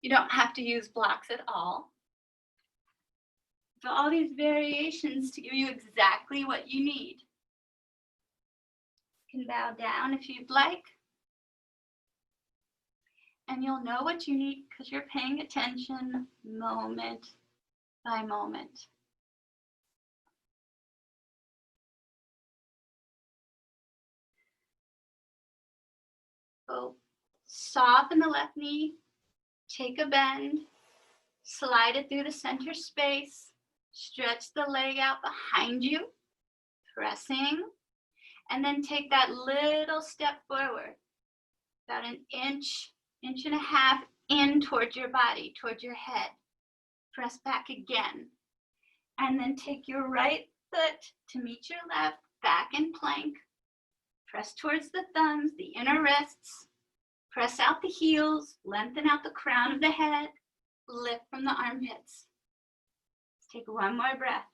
You don't have to use blocks at all. So all these variations to give you exactly what you need. You can bow down if you'd like. And you'll know what you need because you're paying attention moment by moment. So soften the left knee, take a bend, slide it through the center space, stretch the leg out behind you, pressing, and then take that little step forward, about an inch, inch and a half in towards your body, towards your head. Press back again, and then take your right foot to meet your left, back in plank. Press towards the thumbs, the inner wrists. Press out the heels, lengthen out the crown of the head, lift from the armpits. Let's take one more breath.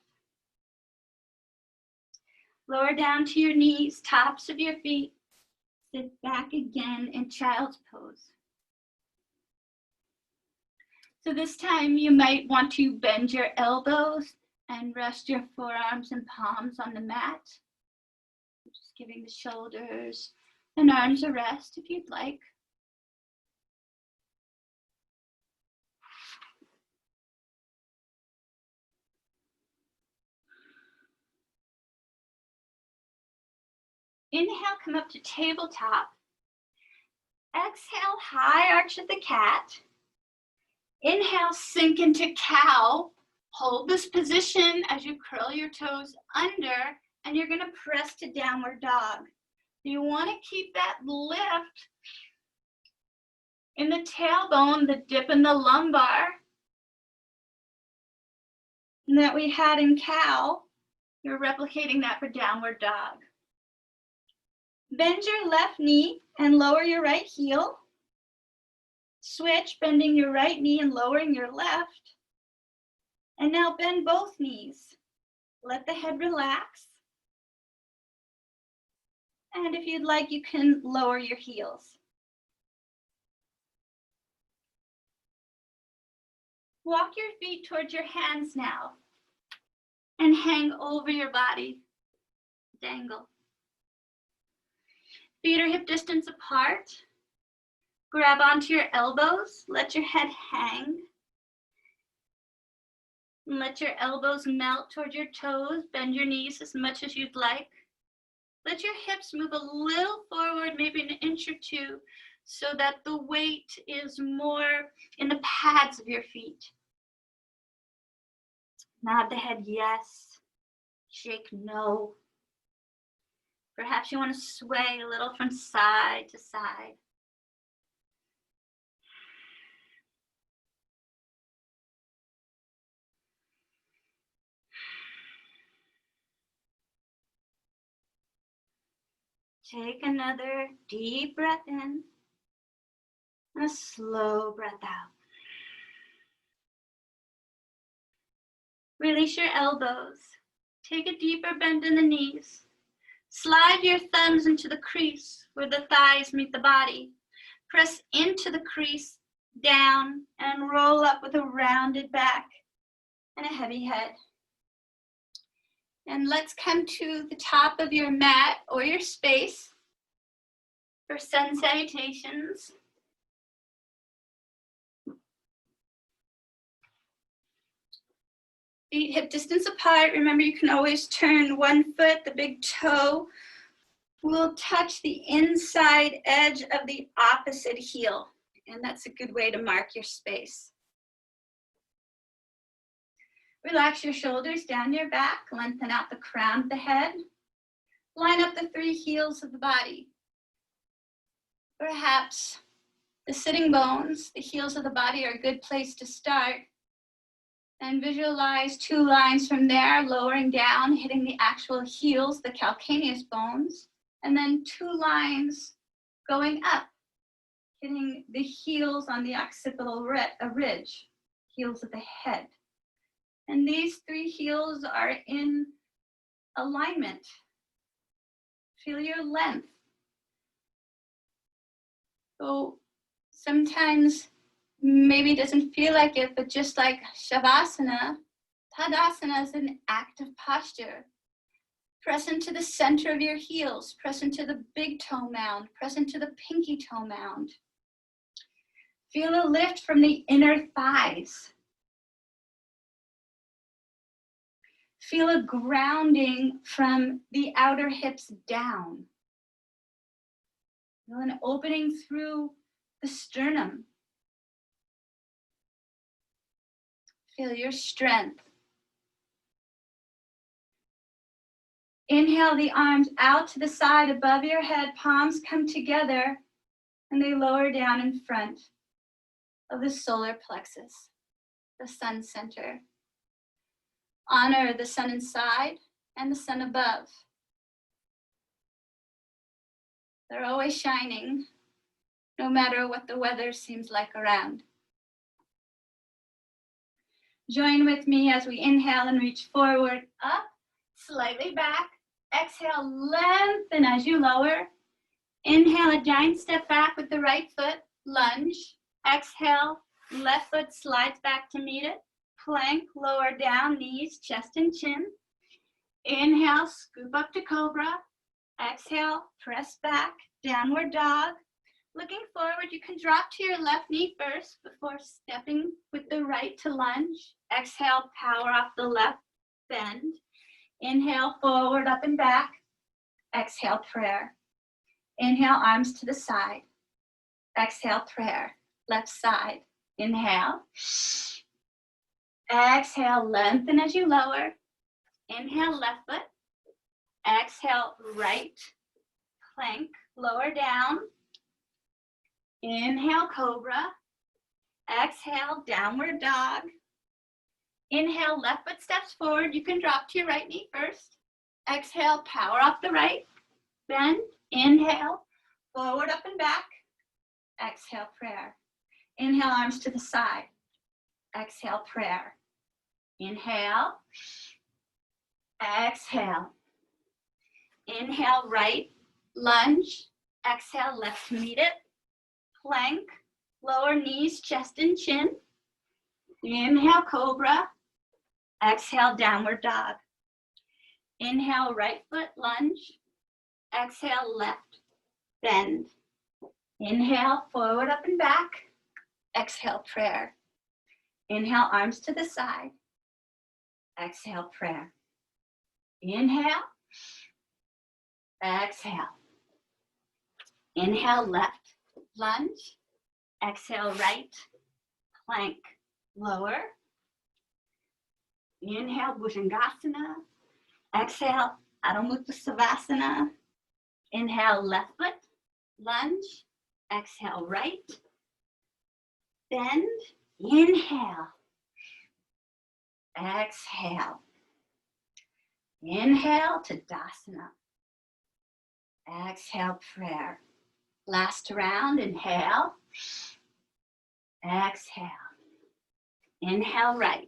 Lower down to your knees, tops of your feet. Sit back again in child's pose. So this time you might want to bend your elbows and rest your forearms and palms on the mat. Just giving the shoulders and arms a rest if you'd like. Inhale, come up to tabletop. Exhale, high arch of the cat. Inhale, sink into cow. Hold this position as you curl your toes under, and you're gonna press to downward dog. You wanna keep that lift in the tailbone, the dip in the lumbar that we had in cow. You're replicating that for downward dog. Bend your left knee and lower your right heel. Switch, bending your right knee and lowering your left. And now bend both knees. Let the head relax. And if you'd like, you can lower your heels. Walk your feet towards your hands now and hang over your body. Dangle. Feet are hip distance apart. Grab onto your elbows. Let your head hang. And let your elbows melt toward your toes. Bend your knees as much as you'd like. Let your hips move a little forward, maybe an inch or two, so that the weight is more in the pads of your feet. Nod the head yes. Shake no. Perhaps you want to sway a little from side to side. Take another deep breath in and a slow breath out. Release your elbows. Take a deeper bend in the knees. Slide your thumbs into the crease where the thighs meet the body. Press into the crease, down, and roll up with a rounded back and a heavy head. And let's come to the top of your mat or your space for sun salutations. Feet hip distance apart. Remember, you can always turn one foot, the big toe will touch the inside edge of the opposite heel. And that's a good way to mark your space. Relax your shoulders down your back, lengthen out the crown of the head. Line up the three heels of the body. Perhaps the sitting bones, the heels of the body, are a good place to start. And visualize two lines from there, lowering down, hitting the actual heels, the calcaneus bones, And then 2 lines going up, hitting the heels on the occipital ridge, heels of the head. And these 3 heels are in alignment. Feel your length. So sometimes maybe it doesn't feel like it, but just like Shavasana, Tadasana is an active posture. Press into the center of your heels, press into the big toe mound, press into the pinky toe mound. Feel a lift from the inner thighs. Feel a grounding from the outer hips down. Feel an opening through the sternum. Feel your strength. Inhale the arms out to the side above your head, palms come together, and they lower down in front of the solar plexus, the sun center. Honor the sun inside and the sun above. They're always shining, no matter what the weather seems like around. Join with me as we inhale and reach forward, up, slightly back. Exhale, lengthen as you lower. Inhale, a giant step back with the right foot, lunge. Exhale, left foot slides back to meet it. Plank, lower down, knees, chest and chin. Inhale, scoop up to cobra. Exhale, press back, downward dog. Looking forward, you can drop to your left knee first before stepping with the right to lunge. Exhale, power off the left, bend. Inhale, forward, up and back. Exhale, prayer. Inhale, arms to the side. Exhale, prayer. Left side. Inhale. Exhale, lengthen as you lower. Inhale, left foot. Exhale, right. Plank, lower down. Inhale, cobra. Exhale, downward dog. Inhale, left foot steps forward. You can drop to your right knee first. Exhale, power off the right. Bend. Inhale, forward, up and back. Exhale, prayer. Inhale, arms to the side. Exhale, prayer. Inhale. Exhale. Inhale, right. Lunge. Exhale, left to meet it. Plank. Lower knees, chest and chin. Inhale, cobra. Exhale, downward dog. Inhale, right foot, lunge. Exhale, left, bend. Inhale, forward, up and back. Exhale, prayer. Inhale, arms to the side. Exhale, prayer. Inhale. Exhale. Inhale, left, lunge. Exhale, right, plank, lower. Inhale, Bhujangasana. Exhale, Adho Mukha Savasana. Inhale, left foot, lunge. Exhale, right. Bend. Inhale. Exhale. Inhale, Tadasana. Exhale, prayer. Last round, inhale. Exhale. Inhale, right.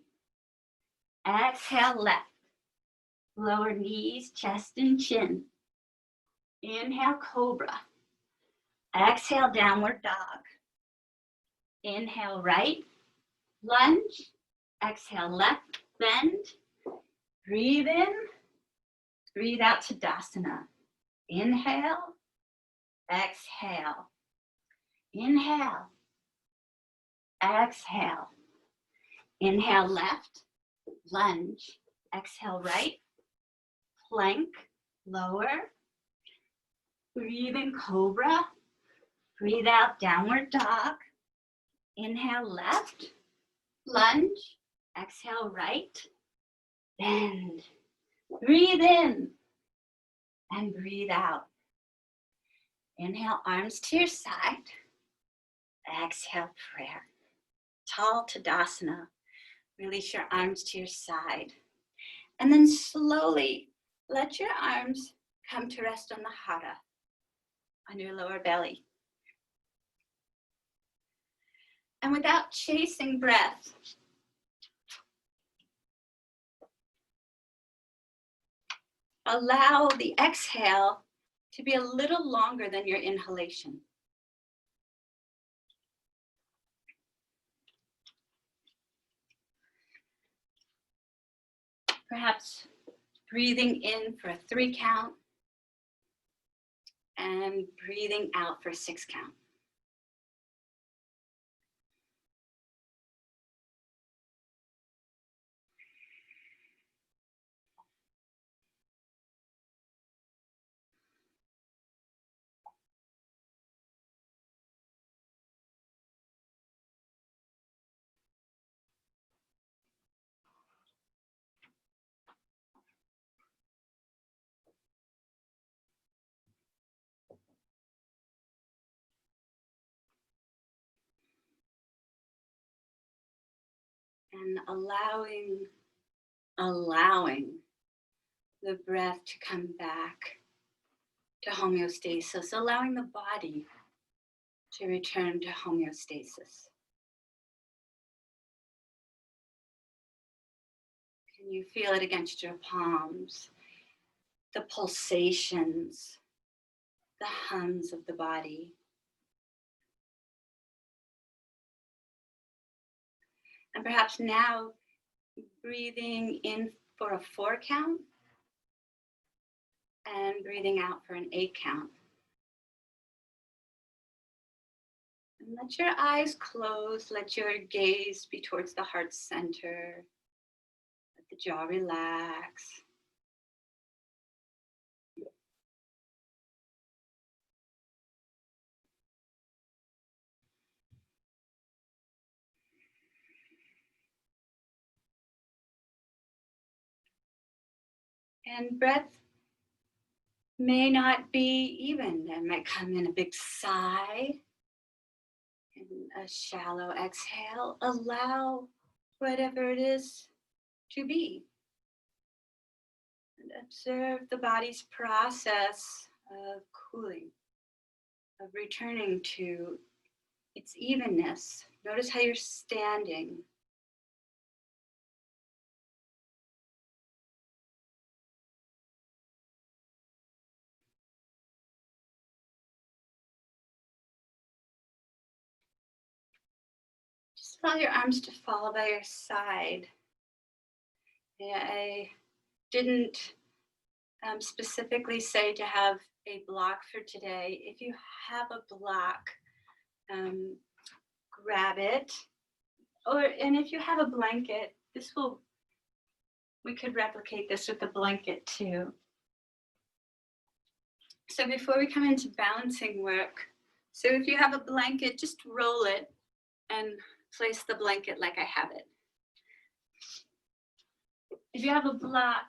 Exhale, left. Lower knees, chest and chin. Inhale, cobra. Exhale, downward dog. Inhale, right. Lunge. Exhale, left. Bend. Breathe in. Breathe out, Tadasana. Inhale. Exhale. Inhale. Exhale. Inhale, left. Lunge. Exhale, right. Plank. Lower. Breathe in, cobra. Breathe out, downward dog. Inhale, left. Lunge. Exhale, right. Bend. Breathe in. And breathe out. Inhale, arms to your side. Exhale, prayer. Tall Tadasana. Release your arms to your side. And then slowly let your arms come to rest on the Hatha. on your lower belly. And without chasing breath, allow the exhale to be a little longer than your inhalation. Perhaps breathing in for a 3 count and breathing out for a 6 count. And allowing the breath to come back to homeostasis, allowing the body to return to homeostasis. Can you feel it against your palms? The pulsations, the hums of the body. And perhaps now breathing in for a 4 count and breathing out for an 8 count. And let your eyes close, let your gaze be towards the heart center. Let the jaw relax. And breath may not be even. It might come in a big sigh and a shallow exhale. Allow whatever it is to be. And observe the body's process of cooling, of returning to its evenness. Notice how you're standing. Just allow your arms to fall by your side. I didn't specifically say to have a block for today. If you have a block, grab it. And if you have a blanket, we could replicate this with a blanket too. So before we come into balancing work, so if you have a blanket, just roll it and place the blanket like I have it. If you have a block,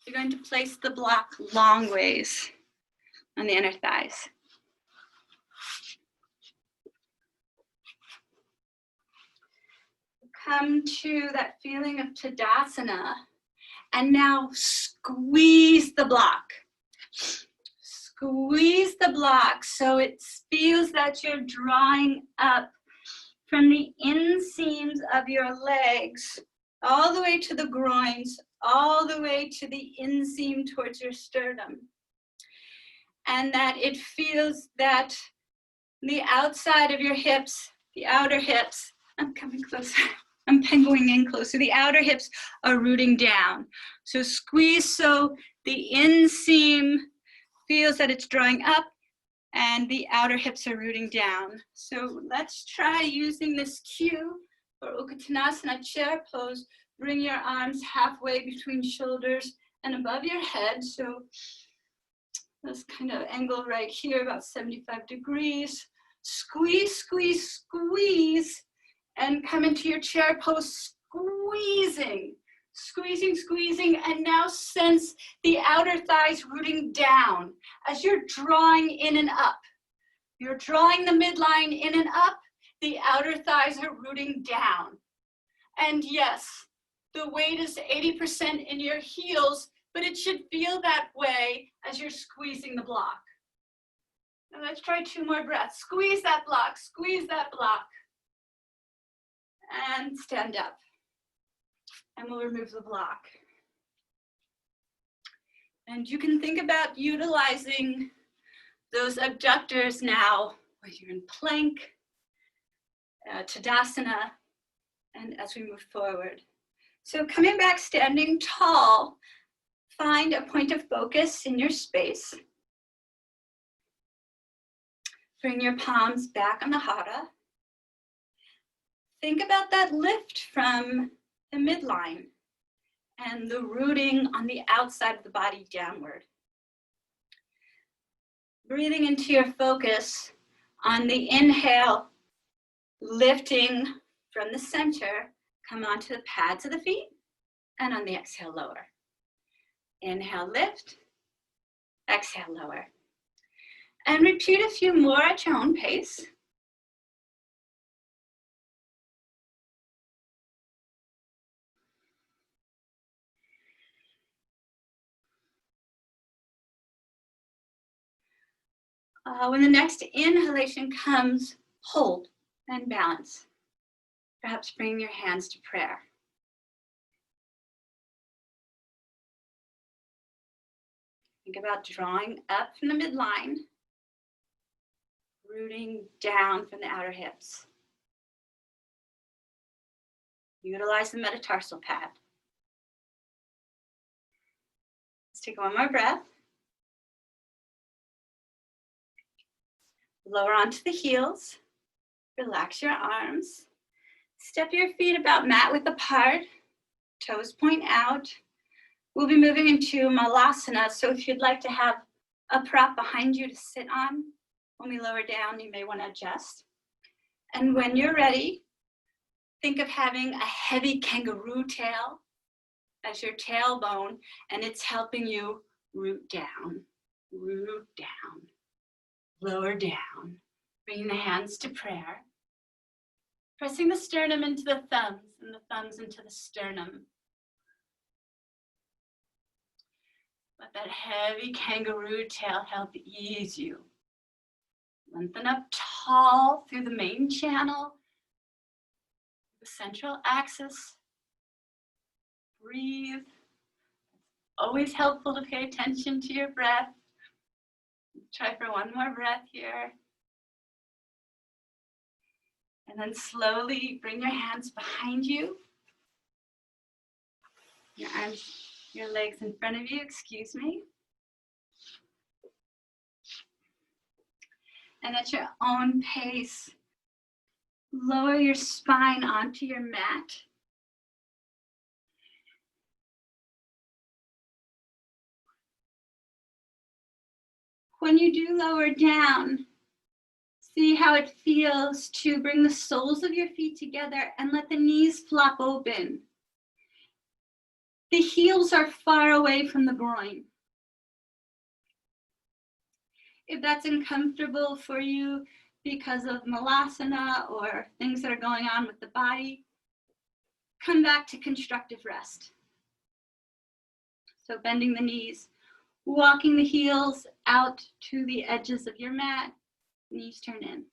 you're going to place the block long ways on the inner thighs. Come to that feeling of Tadasana, and now squeeze the block. Squeeze the block so it feels that you're drawing up from the inseams of your legs all the way to the groins, all the way to the inseam towards your sternum. And that it feels that the outside of your hips, the outer hips, I'm coming closer, I'm penguining in closer, the outer hips are rooting down. So squeeze so the inseam feels that it's drawing up and the outer hips are rooting down. So let's try using this cue for Uttanasana chair pose. Bring your arms halfway between shoulders and above your head. So this kind of angle right here, about 75 degrees. Squeeze, squeeze, squeeze, and come into your chair pose, squeezing, squeezing, squeezing, and now sense the outer thighs rooting down as you're drawing in and up. You're drawing the midline in and up, the outer thighs are rooting down. And yes, the weight is 80% in your heels, but it should feel that way as you're squeezing the block. Now let's try 2 more breaths. Squeeze that block, squeeze that block. And stand up. And we'll remove the block. And you can think about utilizing those abductors now, whether you're in plank, Tadasana, and as we move forward. So coming back, standing tall, find a point of focus in your space. Bring your palms back on the Hatha. Think about that lift from the midline and the rooting on the outside of the body downward. Breathing into your focus on the inhale, lifting from the center, come onto the pads of the feet, and on the exhale, lower. Inhale, lift, exhale, lower. And repeat a few more at your own pace. When the next inhalation comes, hold and balance. Perhaps bring your hands to prayer. Think about drawing up from the midline, rooting down from the outer hips. Utilize the metatarsal pad. Let's take one more breath. Lower onto the heels. Relax your arms. Step your feet about mat width apart. Toes point out. We'll be moving into malasana, so if you'd like to have a prop behind you to sit on, when we lower down, you may want to adjust. And when you're ready, think of having a heavy kangaroo tail as your tailbone, and it's helping you root down, lower down. Bringing the hands to prayer. Pressing the sternum into the thumbs and the thumbs into the sternum. Let that heavy kangaroo tail help ease you. Lengthen up tall through the main channel, the central axis. Breathe. Always helpful to pay attention to your breath. Try for one more breath here. And then slowly bring your hands behind you. Your arms, your legs in front of you, excuse me. And at your own pace, lower your spine onto your mat. When you do lower down, see how it feels to bring the soles of your feet together and let the knees flop open. The heels are far away from the groin. If that's uncomfortable for you because of malasana or things that are going on with the body, come back to constructive rest. So bending the knees, walking the heels out to the edges of your mat, knees turn in.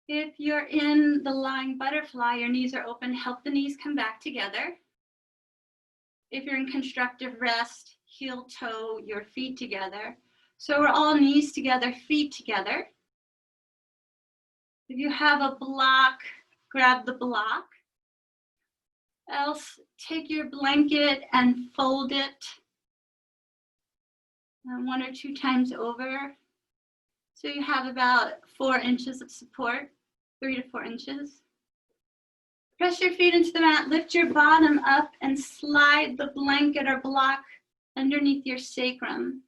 If you're in the lying butterfly, your knees are open, help the knees come back together. If you're in constructive rest, heel toe your feet together. So we're all knees together, feet together. If you have a block, grab the block. Else, take your blanket and fold it 1 or 2 times over. So you have about 4 inches of support, 3 to 4 inches. Press your feet into the mat, lift your bottom up and slide the blanket or block underneath your sacrum.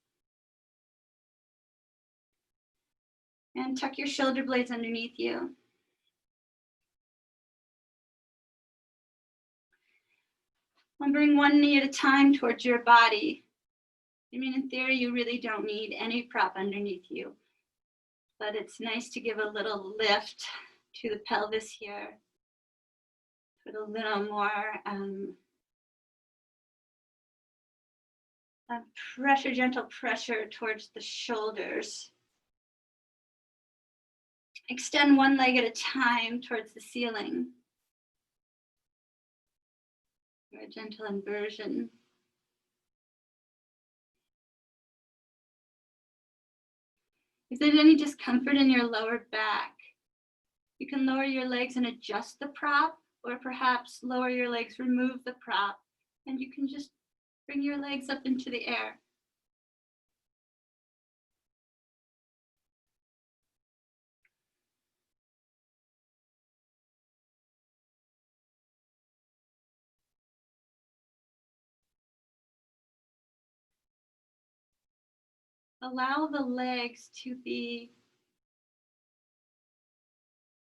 And tuck your shoulder blades underneath you. And bring one knee at a time towards your body. I mean, in theory, you really don't need any prop underneath you. but it's nice to give a little lift to the pelvis here. Put a little more pressure, gentle pressure towards the shoulders. Extend one leg at a time towards the ceiling. Or a gentle inversion. If there's any discomfort in your lower back, you can lower your legs and adjust the prop, or perhaps lower your legs, remove the prop, and you can just bring your legs up into the air. Allow the legs to be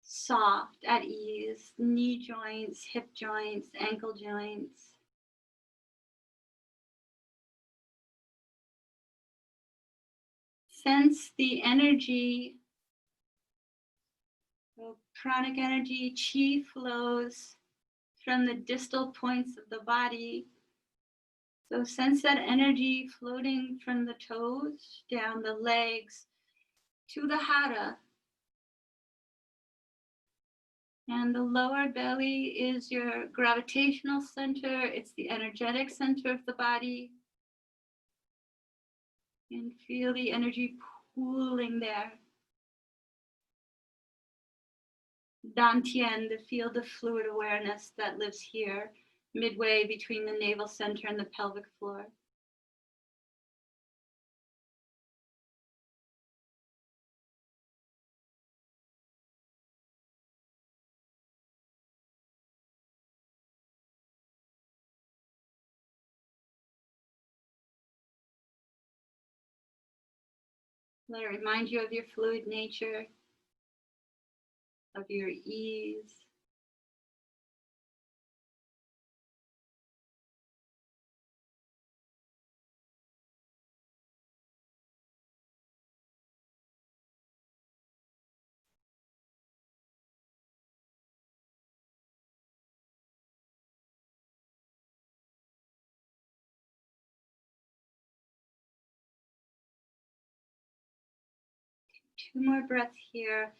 soft, at ease, knee joints, hip joints, ankle joints. Sense the energy, the pranic energy, chi flows from the distal points of the body. So sense that energy floating from the toes, down the legs, to the Hatha. And the lower belly is your gravitational center. It's the energetic center of the body. And feel the energy pooling there. Dantian, the field of fluid awareness that lives here, midway between the navel center and the pelvic floor. Let it remind you of your fluid nature, of your ease. Two more breaths here.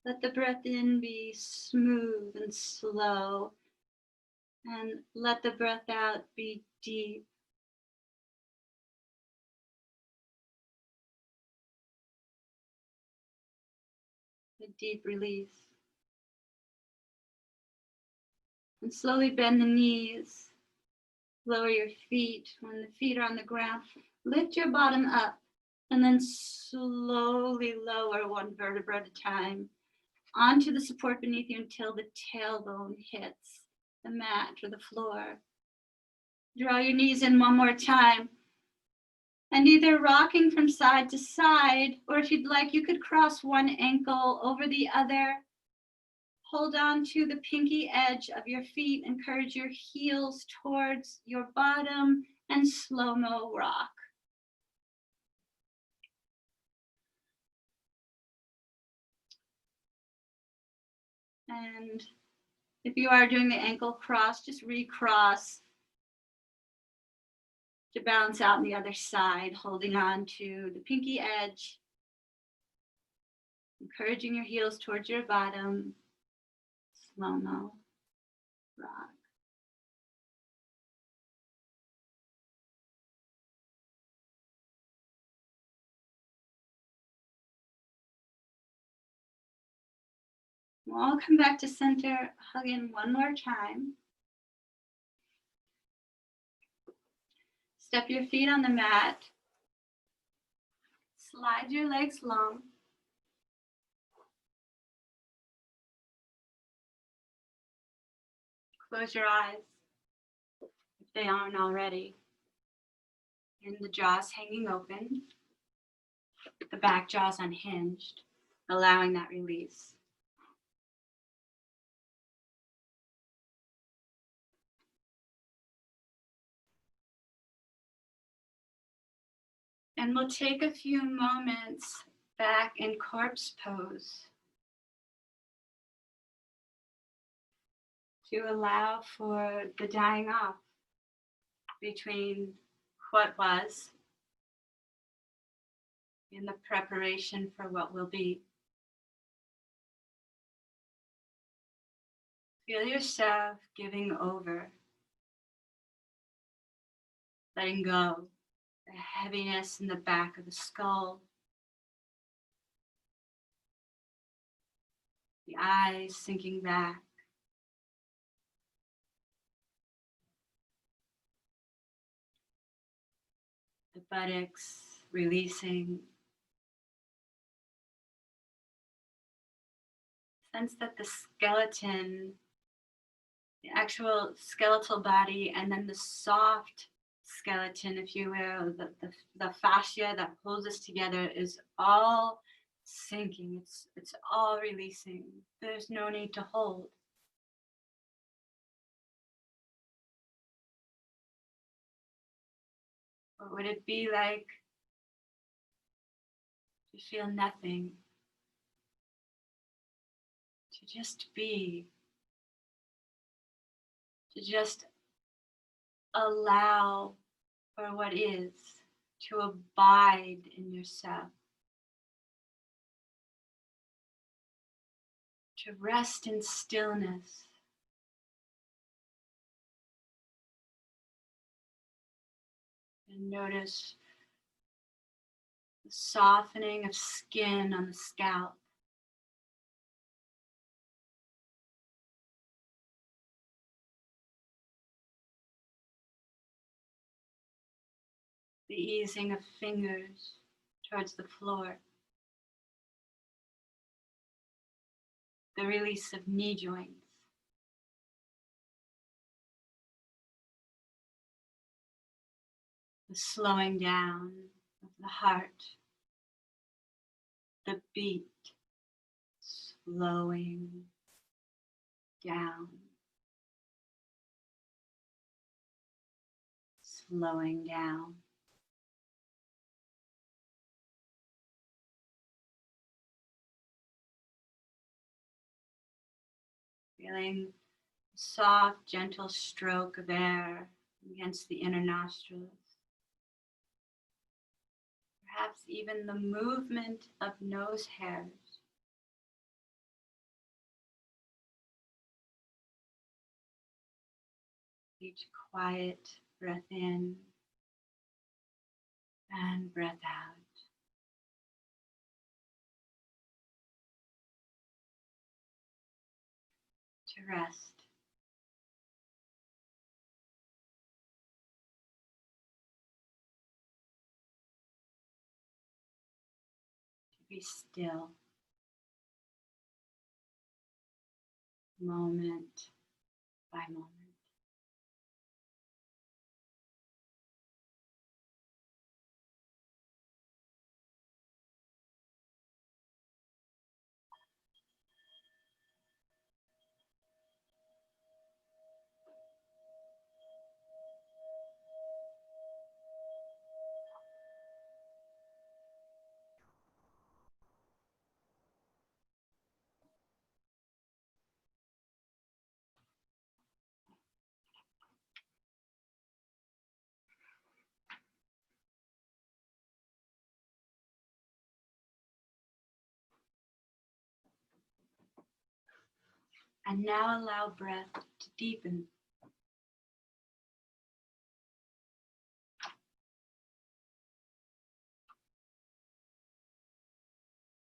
Let the breath in be smooth and slow. And let the breath out be deep. A deep release. And slowly bend the knees. Lower your feet. When the feet are on the ground, lift your bottom up. And then slowly lower one vertebra at a time onto the support beneath you until the tailbone hits the mat or the floor. Draw your knees in one more time. And either rocking from side to side, or if you'd like, you could cross one ankle over the other. Hold on to the pinky edge of your feet. Encourage your heels towards your bottom and slow-mo rock. And if you are doing the ankle cross, just recross to balance out on the other side, holding on to the pinky edge, encouraging your heels towards your bottom, slow-mo rock. We'll all come back to center, hug in one more time. Step your feet on the mat. Slide your legs long. Close your eyes if they aren't already. And the jaws hanging open. The back jaws unhinged, allowing that release. And we'll take a few moments back in corpse pose to allow for the dying off between what was in the preparation for what will be. Feel yourself giving over, letting go, the heaviness in the back of the skull, the eyes sinking back, the buttocks releasing. Sense that the skeleton, the actual skeletal body, and then the soft skeleton, if you will, the fascia that holds us together is all sinking. It's all releasing. There's no need to hold. What would it be like to feel nothing? To just be, to just allow for what is, to abide in yourself, to rest in stillness. And notice the softening of skin on the scalp. The easing of fingers towards the floor. The release of knee joints. The slowing down of the heart. The beat slowing down. Slowing down. Feeling a soft, gentle stroke of air against the inner nostrils. Perhaps even the movement of nose hairs. Each quiet breath in and breath out. To rest. To be still. Moment by moment. And now allow breath to deepen.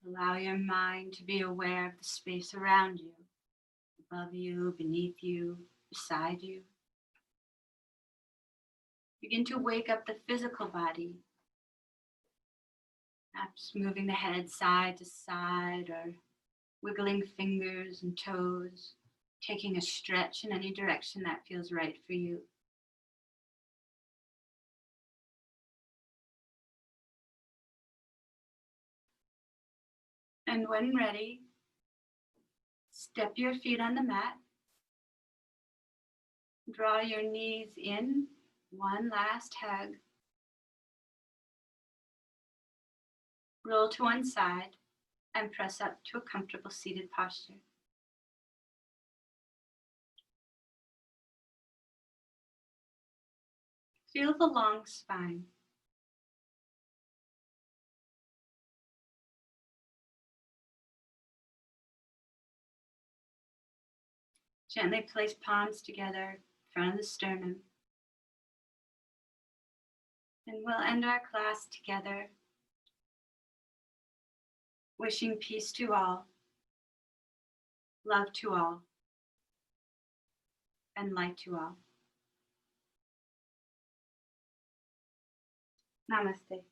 Allow your mind to be aware of the space around you, above you, beneath you, beside you. Begin to wake up the physical body, perhaps moving the head side to side or wiggling fingers and toes, taking a stretch in any direction that feels right for you. And when ready, step your feet on the mat. Draw your knees in, one last hug. Roll to one side and press up to a comfortable seated posture. Feel the long spine. Gently place palms together in front of the sternum. And we'll end our class together, wishing peace to all, love to all, and light to all. Namaste.